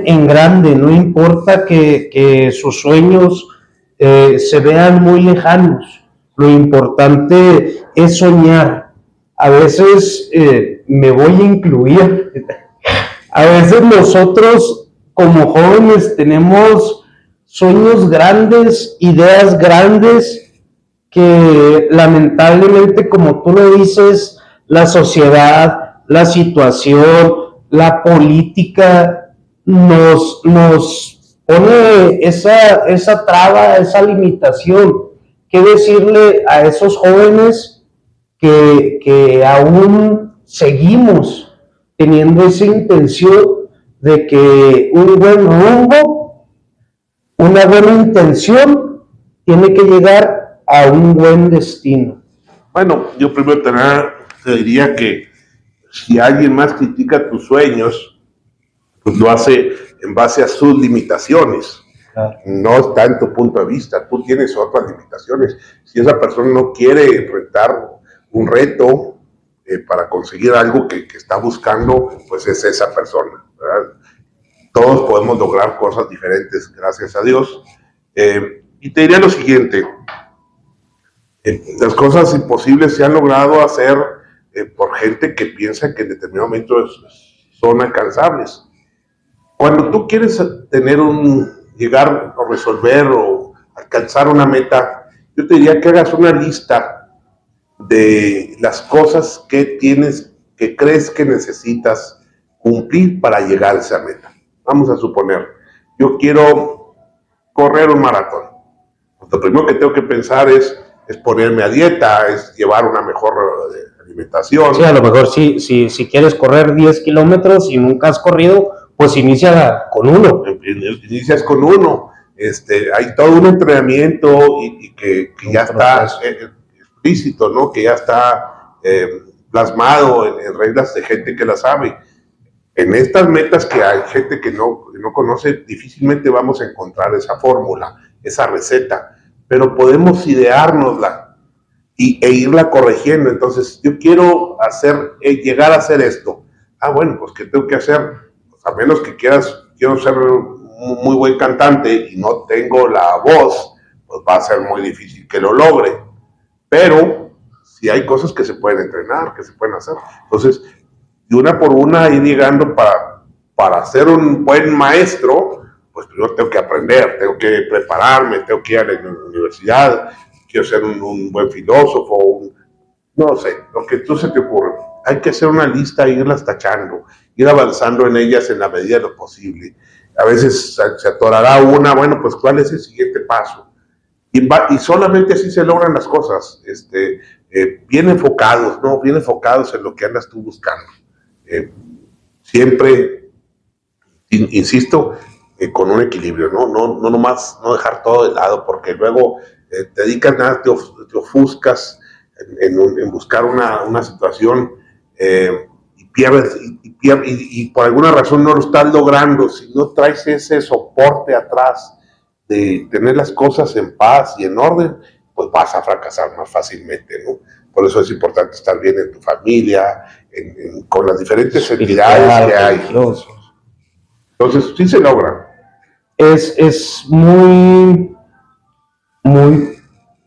en grande, no importa que sus sueños se vean muy lejanos, lo importante es soñar. A veces me voy a incluir, a veces nosotros como jóvenes tenemos sueños grandes, ideas grandes, que lamentablemente, como tú lo dices, la sociedad, la situación, la política nos pone esa traba, esa limitación. ¿Qué decirle a esos jóvenes que aún seguimos teniendo esa intención de que un buen rumbo, una buena intención, tiene que llegar a un buen destino? Bueno, yo primero te diría que si alguien más critica tus sueños, pues lo hace en base a sus limitaciones. Claro. No está en tu punto de vista, tú tienes otras limitaciones. Si esa persona no quiere enfrentar un reto para conseguir algo que está buscando, pues es esa persona, ¿verdad? Todos podemos lograr cosas diferentes, gracias a Dios. Y te diría lo siguiente: las cosas imposibles se han logrado hacer por gente que piensa que en determinado momento son alcanzables. Cuando tú quieres llegar o resolver o alcanzar una meta, yo te diría que hagas una lista de las cosas que crees que necesitas cumplir para llegar a esa meta. Vamos a suponer, yo quiero correr un maratón. Lo primero que tengo que pensar es ponerme a dieta, es llevar una mejor alimentación. Sí, a lo mejor si quieres correr 10 kilómetros y nunca has corrido, pues inicia con uno. Inicias con uno. Hay todo un entrenamiento y que ya está explícito, ¿no? Que ya está plasmado en reglas de gente que la sabe. En estas metas que hay gente que no conoce, difícilmente vamos a encontrar esa fórmula, esa receta, pero podemos ideárnosla e irla corrigiendo. Entonces, yo quiero llegar a hacer esto. Bueno, pues ¿qué tengo que hacer? Pues, a menos que quiero ser un muy buen cantante y no tengo la voz, pues va a ser muy difícil que lo logre. Pero si hay cosas que se pueden entrenar, que se pueden hacer. Entonces, de una por una ir llegando para ser un buen maestro, pues primero tengo que aprender, tengo que prepararme, tengo que ir a la universidad, quiero ser un buen filósofo, No sé, lo que tú se te ocurre. Hay que hacer una lista e irlas tachando, ir avanzando en ellas en la medida de lo posible. A veces se atorará una, bueno, pues ¿cuál es el siguiente paso? Y solamente así se logran las cosas, bien enfocados, ¿no? Bien enfocados en lo que andas tú buscando. Eh, Siempre, insisto, con un equilibrio, ¿no? No nomás no dejar todo de lado, porque luego te dedicas nada, te ofuscas en buscar una situación y pierdes, y por alguna razón no lo estás logrando. Si no traes ese soporte atrás de tener las cosas en paz y en orden, pues vas a fracasar más fácilmente, ¿no? Por eso es importante estar bien en tu familia, con las diferentes entidades que hay. Religiosos. Entonces, sí se logra. Es muy, muy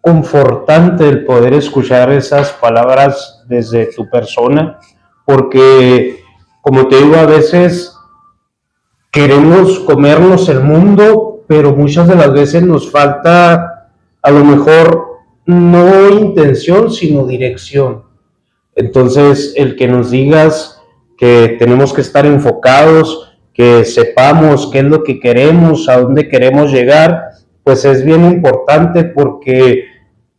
confortante el poder escuchar esas palabras desde tu persona, porque, como te digo, a veces queremos comernos el mundo, pero muchas de las veces nos falta, a lo mejor, no intención, sino dirección. Entonces, el que nos digas que tenemos que estar enfocados, que sepamos qué es lo que queremos, a dónde queremos llegar, pues es bien importante, porque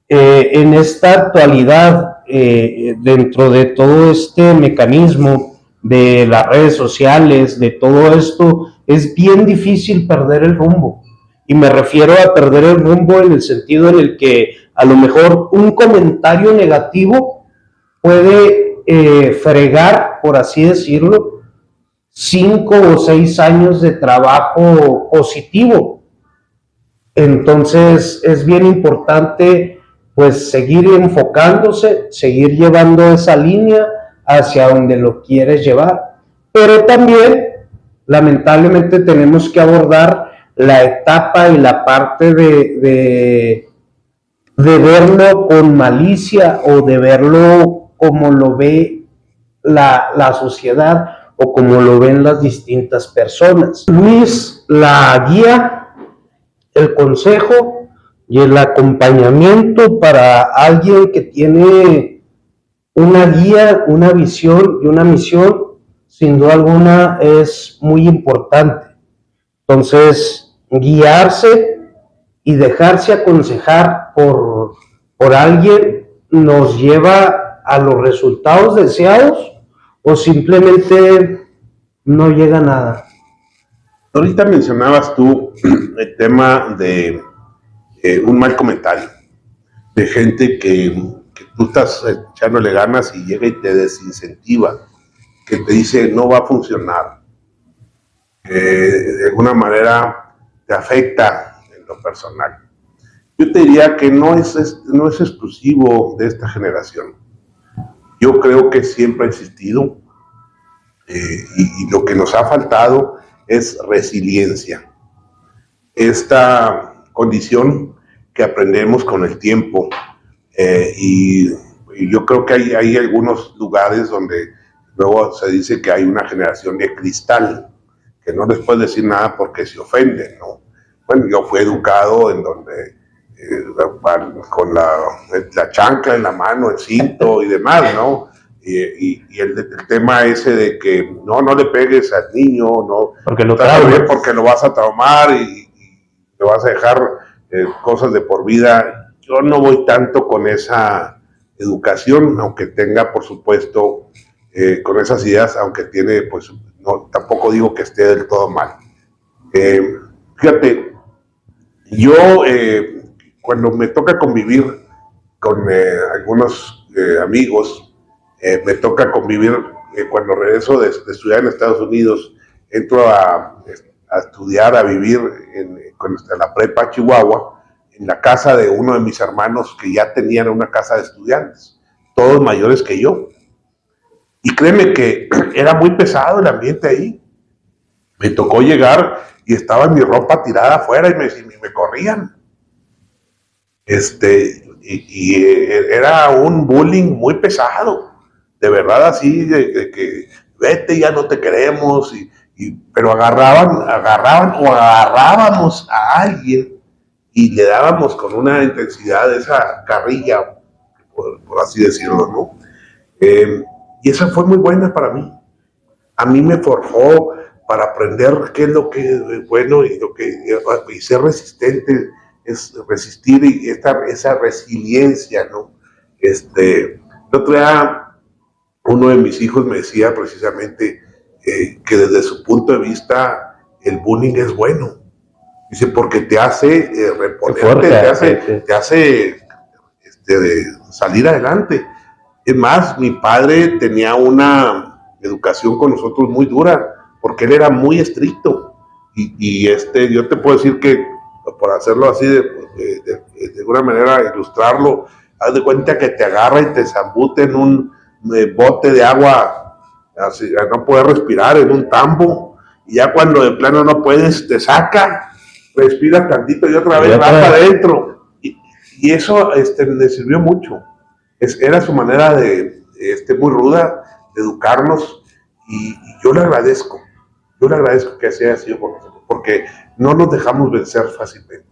en esta actualidad, dentro de todo este mecanismo de las redes sociales, de todo esto, es bien difícil perder el rumbo. Y me refiero a perder el rumbo en el sentido en el que a lo mejor un comentario negativo puede fregar, por así decirlo, 5 o 6 años de trabajo positivo. Entonces es bien importante pues seguir enfocándose, seguir llevando esa línea hacia donde lo quieres llevar. Pero también, lamentablemente, tenemos que abordar la etapa y la parte de verlo con malicia, o de verlo como lo ve la sociedad, o como lo ven las distintas personas. Luis, la guía, el consejo y el acompañamiento para alguien que tiene una guía, una visión y una misión, sin duda alguna es muy importante. Entonces, guiarse y dejarse aconsejar por alguien nos lleva a los resultados deseados, o simplemente no llega a nada. Ahorita mencionabas tú el tema de un mal comentario, de gente que tú estás echándole ganas y llega y te desincentiva, que te dice no va a funcionar, de alguna manera te afecta en lo personal. Yo te diría que no es exclusivo de esta generación. Yo creo que siempre ha existido, y lo que nos ha faltado es resiliencia. Esta condición que aprendemos con el tiempo, y yo creo que hay algunos lugares donde luego se dice que hay una generación de cristal, que no les puedes decir nada porque se ofenden, ¿no? Bueno, yo fui educado en donde con la chancla en la mano, el cinto y demás, ¿no? Y el tema ese de que no le pegues al niño, no, porque lo vas a traumar y te vas a dejar cosas de por vida. Yo no voy tanto con esa educación, aunque tenga, por supuesto, con esas ideas, aunque tiene, pues, no, tampoco digo que esté del todo mal. Fíjate, yo cuando me toca convivir con algunos amigos, me toca convivir cuando regreso de estudiar en Estados Unidos, entro a estudiar, a vivir en la prepa Chihuahua, en la casa de uno de mis hermanos que ya tenían una casa de estudiantes, todos mayores que yo. Y créeme que era muy pesado el ambiente ahí. Me tocó llegar y estaba mi ropa tirada afuera y me corrían. Era un bullying muy pesado, de verdad, así de que vete, ya no te queremos, pero agarrábamos a alguien y le dábamos con una intensidad esa carrilla, por así decirlo, ¿no? Y esa fue muy buena para mí. A mí me forjó para aprender qué es lo que es bueno y ser resistente, es resistir y esa resiliencia, ¿no? El otro día uno de mis hijos me decía precisamente que desde su punto de vista el bullying es bueno. Dice, porque te hace reponerte, te hace salir adelante. Es más, mi padre tenía una educación con nosotros muy dura, porque él era muy estricto. Yo te puedo decir que, por hacerlo así, de alguna manera, ilustrarlo, haz de cuenta que te agarra y te zambute en un bote de agua, así, a no poder respirar, en un tambo, y ya cuando de plano no puedes, te saca, respira tantito y otra vez vas para adentro. Y eso le sirvió mucho. Era su manera muy ruda de educarnos, y yo le agradezco que así haya sido por nosotros, porque no nos dejamos vencer fácilmente.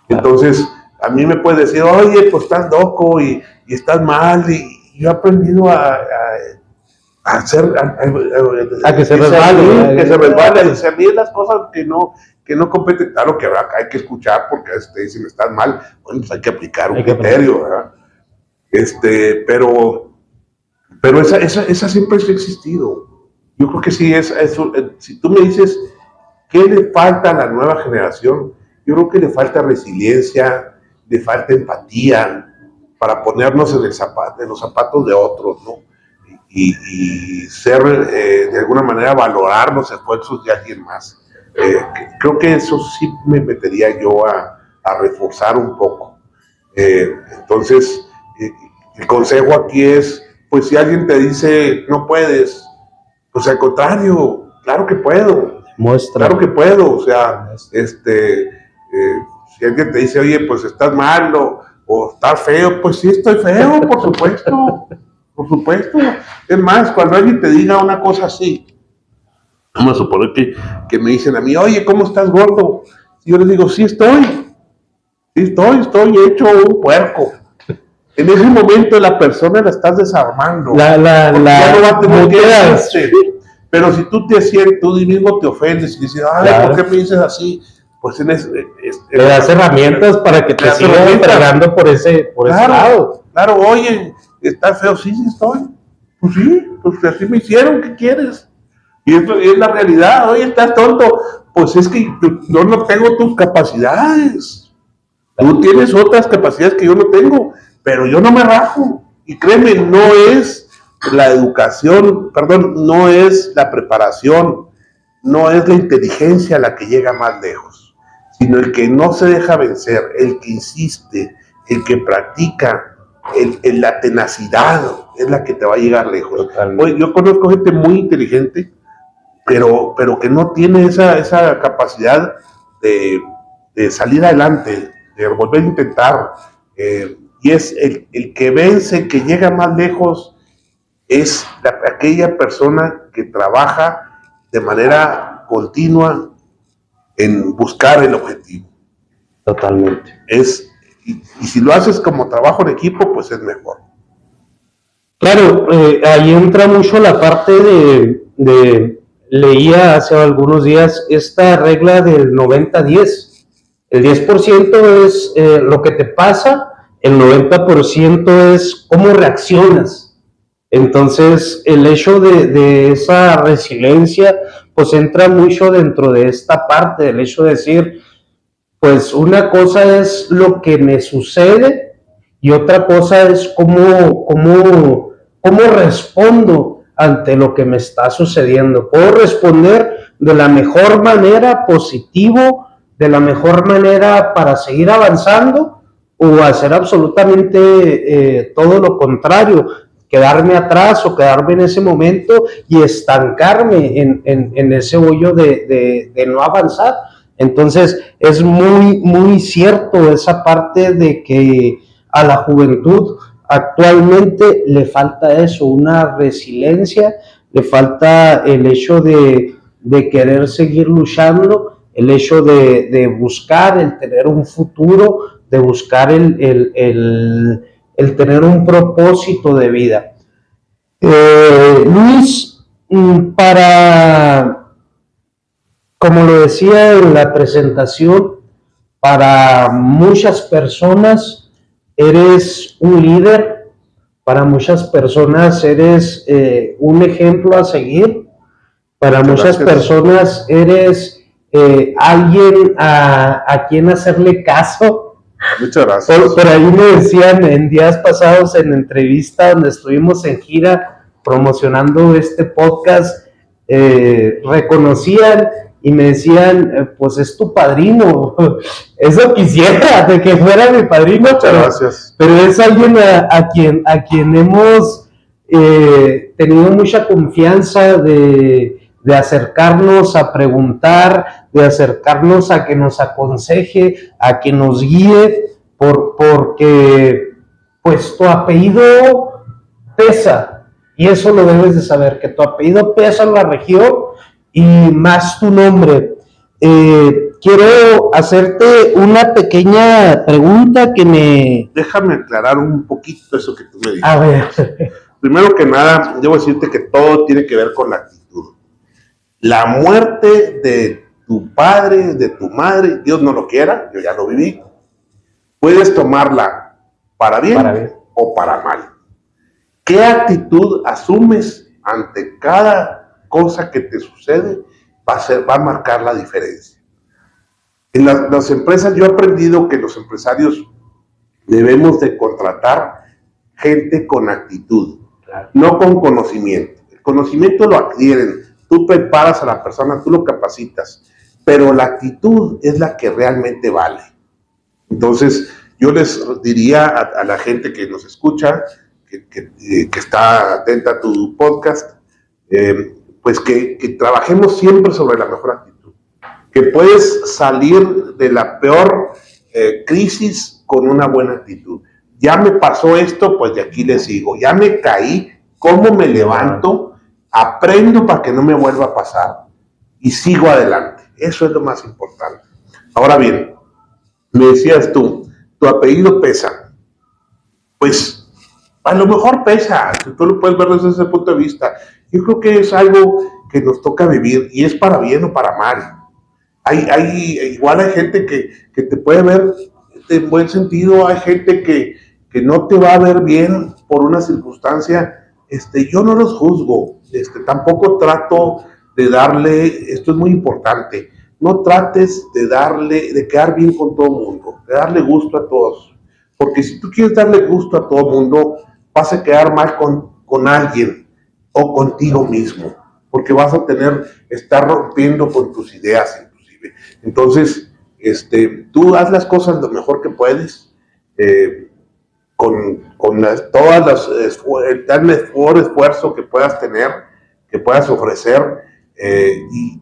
Entonces, a mí me puede decir, oye, pues estás loco y estás mal, y yo he aprendido a que se resbale, que se resbale, y discernir las cosas que no competen. Claro que hay que escuchar, porque te dicen estás mal, bueno, pues hay que aplicar un criterio, ¿verdad? Pero esa siempre ha existido. Yo creo que sí, si tú me dices qué le falta a la nueva generación, yo creo que le falta resiliencia, le falta empatía para ponernos en los zapatos de otros, ¿no? Y ser, de alguna manera, valorar los esfuerzos de alguien más. Creo que eso sí me metería yo a reforzar un poco. Entonces, el consejo aquí es, pues si alguien te dice no puedes, pues al contrario, claro que puedo. Claro que puedo, o sea, si alguien te dice, oye, pues estás mal o estás feo, pues sí estoy feo, por supuesto, por supuesto. Es más, cuando alguien te diga una cosa así, vamos a suponer que me dicen a mí, oye, ¿cómo estás gordo? Y yo les digo, sí estoy hecho un puerco. En ese momento la persona la estás desarmando. Ya no va a tener que decirte. Pero si tú mismo te ofendes y dices, ¿por qué me dices así? Pues le das herramientas para que te sigas entregando por ese lado. Claro, oye, ¿estás feo? Sí estoy. Pues sí, pues así me hicieron, ¿qué quieres? Y esto es la realidad. Oye, estás tonto. Pues es que yo no tengo tus capacidades. Tú tienes otras capacidades que yo no tengo, pero yo no me rajo. Y créeme, no es la educación, no es la preparación, no es la inteligencia la que llega más lejos, sino el que no se deja vencer, el que insiste, el que practica, la tenacidad es la que te va a llegar lejos. Oye, yo conozco gente muy inteligente, pero que no tiene esa capacidad de salir adelante, de volver a intentar, y es el que vence, que llega más lejos, es aquella persona que trabaja de manera continua en buscar el objetivo. Totalmente. Y si lo haces como trabajo en equipo, pues es mejor. Claro, ahí entra mucho la parte de leía hace algunos días esta regla del 90-10. El 10% es lo que te pasa, el 90% es cómo reaccionas. Entonces, el hecho de esa resiliencia, pues entra mucho dentro de esta parte, el hecho de decir, pues una cosa es lo que me sucede y otra cosa es cómo respondo ante lo que me está sucediendo. Puedo responder de la mejor manera, positivo, de la mejor manera para seguir avanzando, o hacer absolutamente todo lo contrario, quedarme atrás o quedarme en ese momento y estancarme en ese hoyo de no avanzar. Entonces es muy, muy cierto esa parte de que a la juventud actualmente le falta eso, una resiliencia, le falta el hecho de querer seguir luchando, el hecho de buscar, el tener un futuro, de buscar el el tener un propósito de vida. Luis, como lo decía en la presentación, para muchas personas eres un líder, para muchas personas eres un ejemplo a seguir, para muchas personas eres alguien a quien hacerle caso. Muchas gracias. Por ahí me decían en días pasados en entrevista donde estuvimos en gira promocionando este podcast, reconocían y me decían, pues es tu padrino. Eso quisiera, de que fuera mi padrino, pero es alguien a quien hemos tenido mucha confianza de acercarnos a preguntar, de acercarnos a que nos aconseje, a que nos guíe, porque pues tu apellido pesa, y eso lo debes de saber, que tu apellido pesa en la región y más tu nombre. Quiero hacerte una pequeña pregunta que me... Déjame aclarar un poquito eso que tú me dices. A ver. Primero que nada, debo decirte que todo tiene que ver con la actitud. La muerte de tu padre, de tu madre, Dios no lo quiera, yo ya lo viví. Puedes tomarla para bien o para mal. ¿Qué actitud asumes ante cada cosa que te sucede? Va a marcar la diferencia. En las empresas yo he aprendido que los empresarios debemos de contratar gente con actitud, no con conocimiento. El conocimiento lo adquieren, tú preparas a la persona, tú lo capacitas, pero la actitud es la que realmente vale. Entonces, yo les diría a la gente que nos escucha, que está atenta a tu podcast, pues que trabajemos siempre sobre la mejor actitud. Que puedes salir de la peor crisis con una buena actitud. Ya me pasó esto, pues de aquí le sigo. Ya me caí, ¿cómo me levanto? Aprendo para que no me vuelva a pasar y sigo adelante. Eso es lo más importante. Ahora bien, me decías tú, tu apellido pesa. Pues a lo mejor pesa, tú lo puedes ver desde ese punto de vista. Yo creo que es algo que nos toca vivir y es para bien o para mal. Igual hay gente que te puede ver en buen sentido, hay gente que no te va a ver bien por una circunstancia. Yo no los juzgo, tampoco trato de darle, esto es muy importante, no trates de quedar bien con todo el mundo, de darle gusto a todos, porque si tú quieres darle gusto a todo el mundo, vas a quedar mal con alguien o contigo mismo, porque vas a estar rompiendo con tus ideas inclusive. Entonces, tú haz las cosas lo mejor que puedes, con el mejor esfuerzo que puedas tener, que puedas ofrecer, y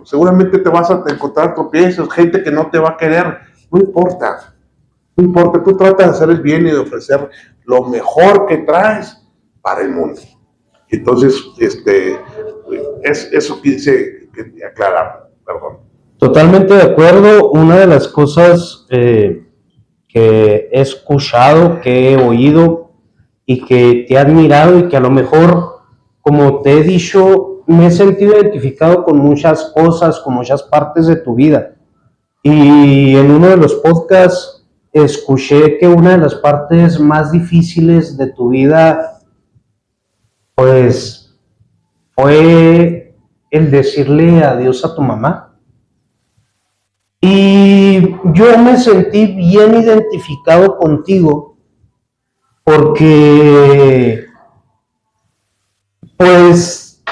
seguramente te vas a encontrar tropiezos, gente que no te va a querer, no importa, tú tratas de hacer el bien y de ofrecer lo mejor que traes para el mundo. Entonces, eso quise aclarar, perdón. Totalmente de acuerdo. Una de las cosas que he escuchado, que he oído y que te he admirado y que a lo mejor, como te he dicho, me he sentido identificado con muchas cosas, con muchas partes de tu vida. Y en uno de los podcasts escuché que una de las partes más difíciles de tu vida, pues, fue el decirle adiós a tu mamá. Y yo me sentí bien identificado contigo porque, pues,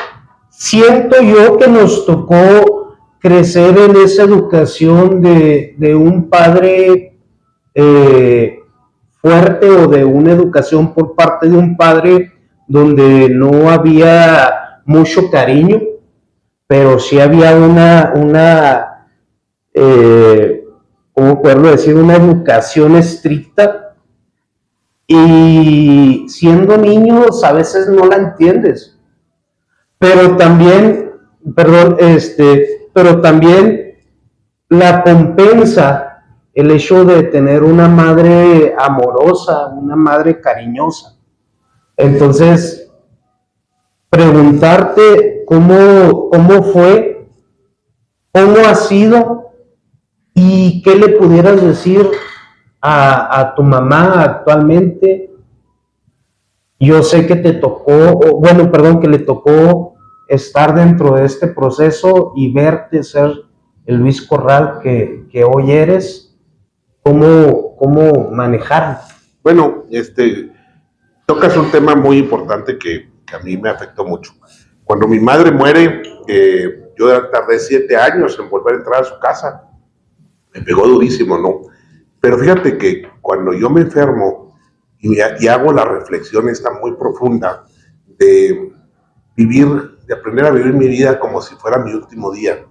siento yo que nos tocó crecer en esa educación de un padre fuerte, o de una educación por parte de un padre donde no había mucho cariño, pero sí había ¿cómo poderlo decir? Una educación estricta, y siendo niños a veces no la entiendes, pero también, pero también la compensa el hecho de tener una madre amorosa, una madre cariñosa. Entonces, preguntarte cómo fue, cómo ha sido y qué le pudieras decir a tu mamá actualmente. Yo sé que te tocó, que le tocó estar dentro de este proceso y verte ser el Luis Corral que hoy eres. ¿Cómo manejarlo? Bueno, tocas un tema muy importante que a mí me afectó mucho. Cuando mi madre muere, yo tardé 7 años en volver a entrar a su casa. Me pegó durísimo, ¿no? Pero fíjate que cuando yo me enfermo y hago la reflexión esta muy profunda de de aprender a vivir mi vida como si fuera mi último día.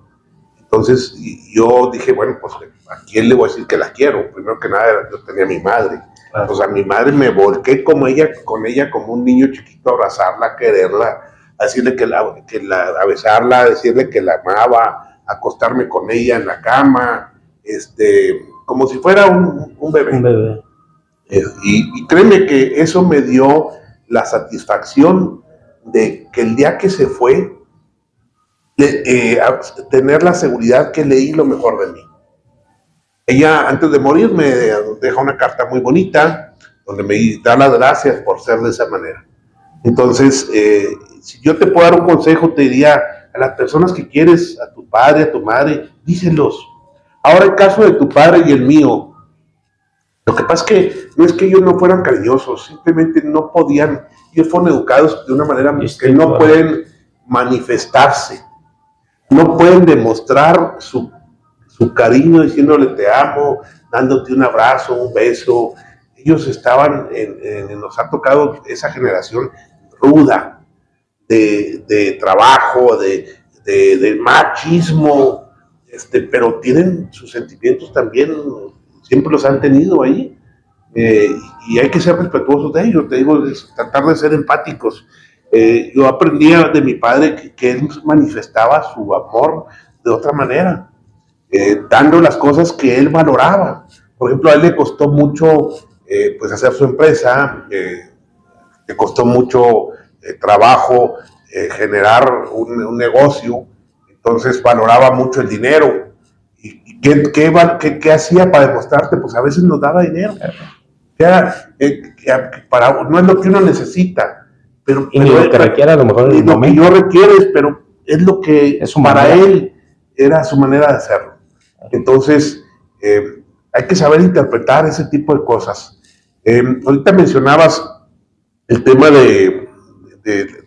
Entonces yo dije, bueno, pues ¿a quién le voy a decir que la quiero? Primero que nada, yo tenía a mi madre. Claro. Pues a mi madre me volqué con ella como un niño chiquito, a abrazarla, a quererla, a decirle a besarla, a decirle que la amaba, a acostarme con ella en la cama, como si fuera un bebé. Un bebé. Y créeme que eso me dio la satisfacción de que el día que se fue, tener la seguridad que leí lo mejor de mí. Ella, antes de morir, me deja una carta muy bonita, donde me da las gracias por ser de esa manera. Entonces, si yo te puedo dar un consejo, te diría a las personas que quieres, a tu padre, a tu madre, díselos. Ahora, el caso de tu padre y el mío, lo que pasa es que no es que ellos no fueran cariñosos, simplemente no podían, ellos fueron educados de una manera que no pueden manifestarse, no pueden demostrar su cariño diciéndole te amo, dándote un abrazo, un beso. Ellos estaban, nos ha tocado esa generación ruda de trabajo, de machismo, pero tienen sus sentimientos también, siempre los han tenido ahí, y hay que ser respetuosos de ellos, te digo, tratar de ser empáticos. Yo aprendí de mi padre que él manifestaba su amor de otra manera, dando las cosas que él valoraba. Por ejemplo, a él le costó mucho pues hacer su empresa, le costó mucho trabajo generar un negocio, entonces valoraba mucho el dinero. ¿Y qué hacía para demostrarte? Pues a veces nos daba dinero. No es lo que uno necesita, pero lo que requiere a lo mejor en el momento. Lo que yo requieres, pero es lo que para él era su manera de hacerlo. Entonces, hay que saber interpretar ese tipo de cosas. Ahorita mencionabas el tema de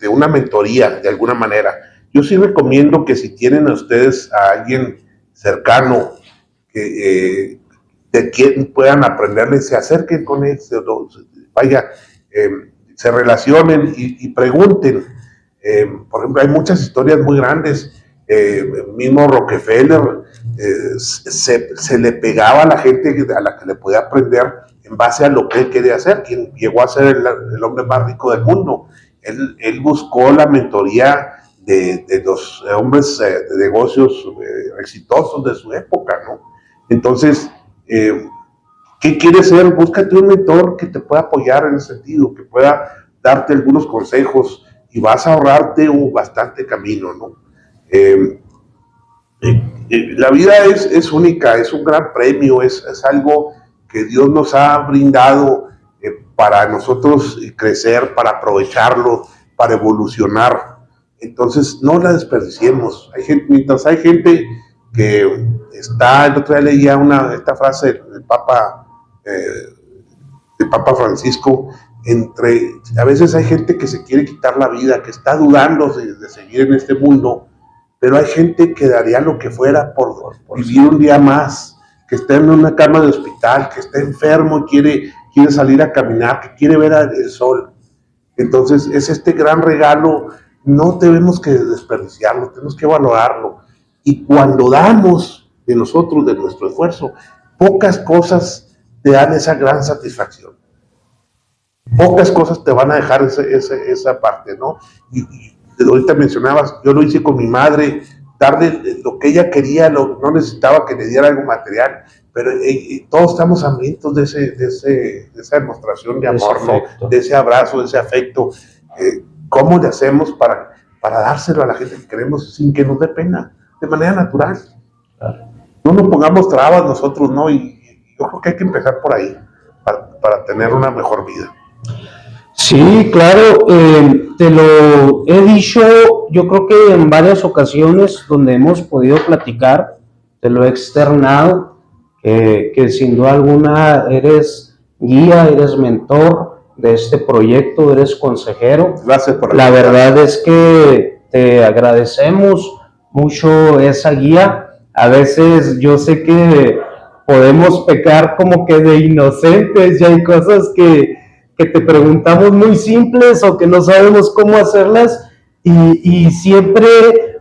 una mentoría, de alguna manera. Yo sí recomiendo que si tienen a ustedes a alguien cercano que de quien puedan aprenderles, se acerquen con él, se relacionen y pregunten. Por ejemplo, hay muchas historias muy grandes. Mismo Rockefeller se le pegaba a la gente a la que le podía aprender en base a lo que él quería hacer, quien llegó a ser el hombre más rico del mundo. Él buscó la mentoría de los hombres de negocios exitosos de su época, ¿no? Entonces, ¿qué quieres ser? Búscate un mentor que te pueda apoyar en ese sentido, que pueda darte algunos consejos y vas a ahorrarte bastante camino, ¿no? La vida es única, es un gran premio, es algo que Dios nos ha brindado para nosotros crecer, para aprovecharlo, para evolucionar. Entonces, no la desperdiciemos. Mientras hay gente que está, el otro día leía esta frase del Papa Francisco, a veces hay gente que se quiere quitar la vida, que está dudando de seguir en este mundo, pero hay gente que daría lo que fuera por vivir un día más, que está en una cama de hospital, que está enfermo y quiere salir a caminar, que quiere ver el sol. Entonces es este gran regalo, no tenemos que desperdiciarlo, tenemos que valorarlo. Y cuando damos de nosotros, de nuestro esfuerzo, pocas cosas te dan esa gran satisfacción. Pocas cosas te van a dejar esa parte, ¿no? Y ahorita mencionabas, yo lo hice con mi madre, darle lo que ella quería, no necesitaba que le diera algo material, pero todos estamos hambrientos de esa demostración de amor, ¿no? De ese abrazo, de ese afecto. ¿Cómo le hacemos para dárselo a la gente que queremos sin que nos dé pena, de manera natural? Claro. No nos pongamos trabas nosotros, ¿no? Y yo creo que hay que empezar por ahí, para tener una mejor vida. Sí, claro, te lo he dicho, yo creo que en varias ocasiones donde hemos podido platicar, te lo he externado, que sin duda alguna eres guía, eres mentor de este proyecto, eres consejero. Gracias por la verdad es que te agradecemos mucho esa guía. A veces yo sé que podemos pecar como que de inocentes y hay cosas que te preguntamos muy simples o que no sabemos cómo hacerlas y siempre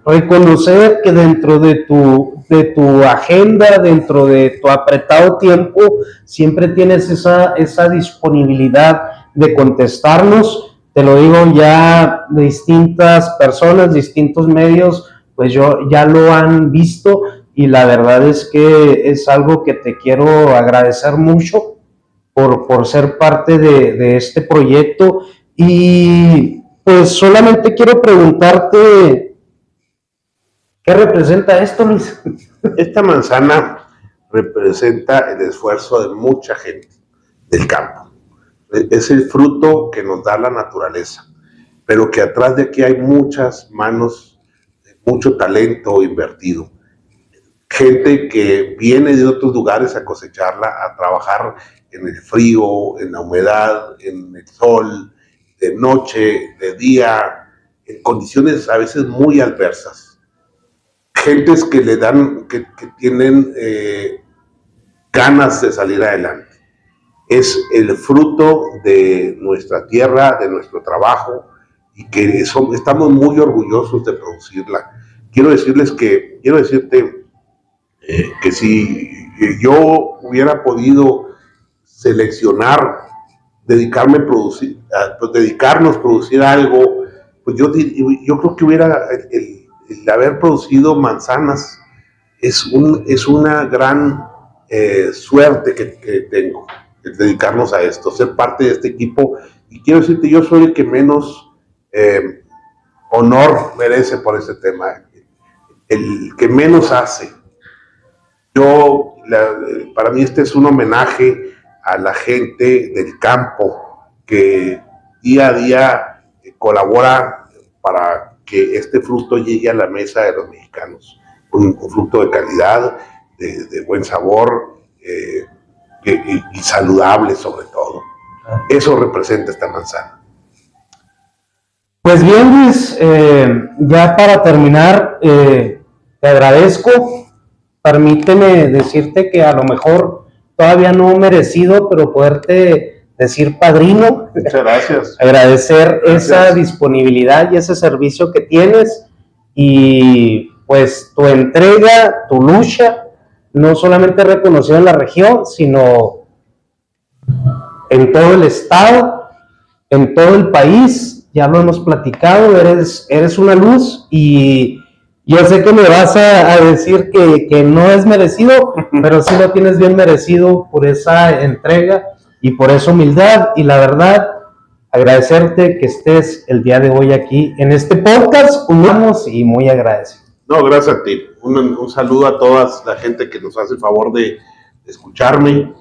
reconocer que dentro de tu agenda, dentro de tu apretado tiempo, siempre tienes esa disponibilidad de contestarnos. Te lo digo, ya distintas personas, distintos medios, pues ya lo han visto y la verdad es que es algo que te quiero agradecer mucho por ser parte de este proyecto. Y pues solamente quiero preguntarte, ¿qué representa esto, Luis? Esta manzana representa el esfuerzo de mucha gente del campo. Es el fruto que nos da la naturaleza, pero que atrás de aquí hay muchas manos, mucho talento invertido. Gente que viene de otros lugares a cosecharla, a trabajar en el frío, en la humedad, en el sol, de noche, de día, en condiciones a veces muy adversas. Gentes que le dan, que tienen ganas de salir adelante. Es el fruto de nuestra tierra, de nuestro trabajo, y que estamos muy orgullosos de producirla. Quiero decirte que si yo hubiera podido seleccionar, dedicarnos a producir algo, pues yo creo que el haber producido manzanas es una gran suerte que tengo, el dedicarnos a esto, ser parte de este equipo. Y quiero decirte, yo soy el que menos honor merece por este tema, el que menos hace. Para mí este es un homenaje a la gente del campo que día a día colabora para que este fruto llegue a la mesa de los mexicanos. Un fruto de calidad, de buen sabor y saludable sobre todo. Eso representa esta manzana. Pues bien, Luis, ya para terminar, te agradezco. Permíteme decirte que a lo mejor todavía no merecido, pero poderte decir padrino. Muchas gracias. Agradecer esa disponibilidad y ese servicio que tienes y pues tu entrega, tu lucha, no solamente reconocida en la región, sino en todo el estado, en todo el país. Ya lo hemos platicado, eres una luz y yo sé que me vas a decir que no es merecido, pero sí lo tienes bien merecido por esa entrega y por esa humildad. Y la verdad, agradecerte que estés el día de hoy aquí en este podcast. Unamos y muy agradecido. No, gracias a ti. Un saludo a toda la gente que nos hace el favor de escucharme.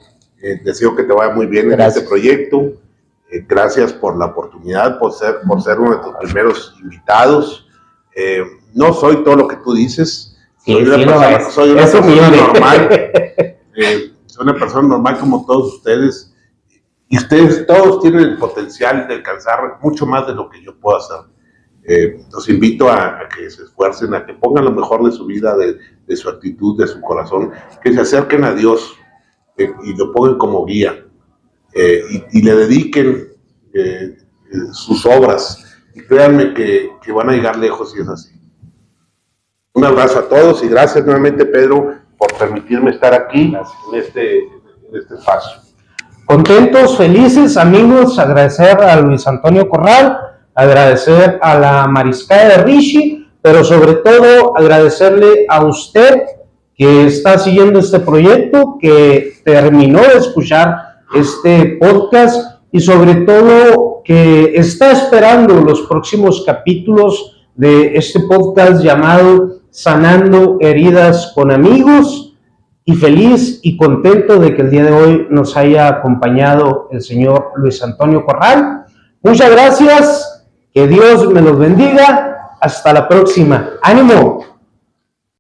Deseo que te vaya muy bien en este proyecto. Gracias por la oportunidad, por ser uno de tus primeros invitados. No soy todo lo que tú dices, soy una persona normal, soy una persona normal como todos ustedes, y ustedes todos tienen el potencial de alcanzar mucho más de lo que yo puedo hacer. Los invito a que se esfuercen, a que pongan lo mejor de su vida, de su actitud, de su corazón, que se acerquen a Dios y lo pongan como guía, y le dediquen sus obras, y créanme que van a llegar lejos si es así. Un abrazo a todos y gracias nuevamente, Pedro, por permitirme estar aquí en este espacio. Contentos, felices, amigos, agradecer a Luis Antonio Corral, agradecer a la Mariscada de Rishi, pero sobre todo agradecerle a usted que está siguiendo este proyecto, que terminó de escuchar este podcast y sobre todo que está esperando los próximos capítulos de este podcast llamado Sanando Heridas con Amigos, y feliz y contento de que el día de hoy nos haya acompañado el señor Luis Antonio Corral. Muchas gracias, que Dios me los bendiga, hasta la próxima. ¡Ánimo!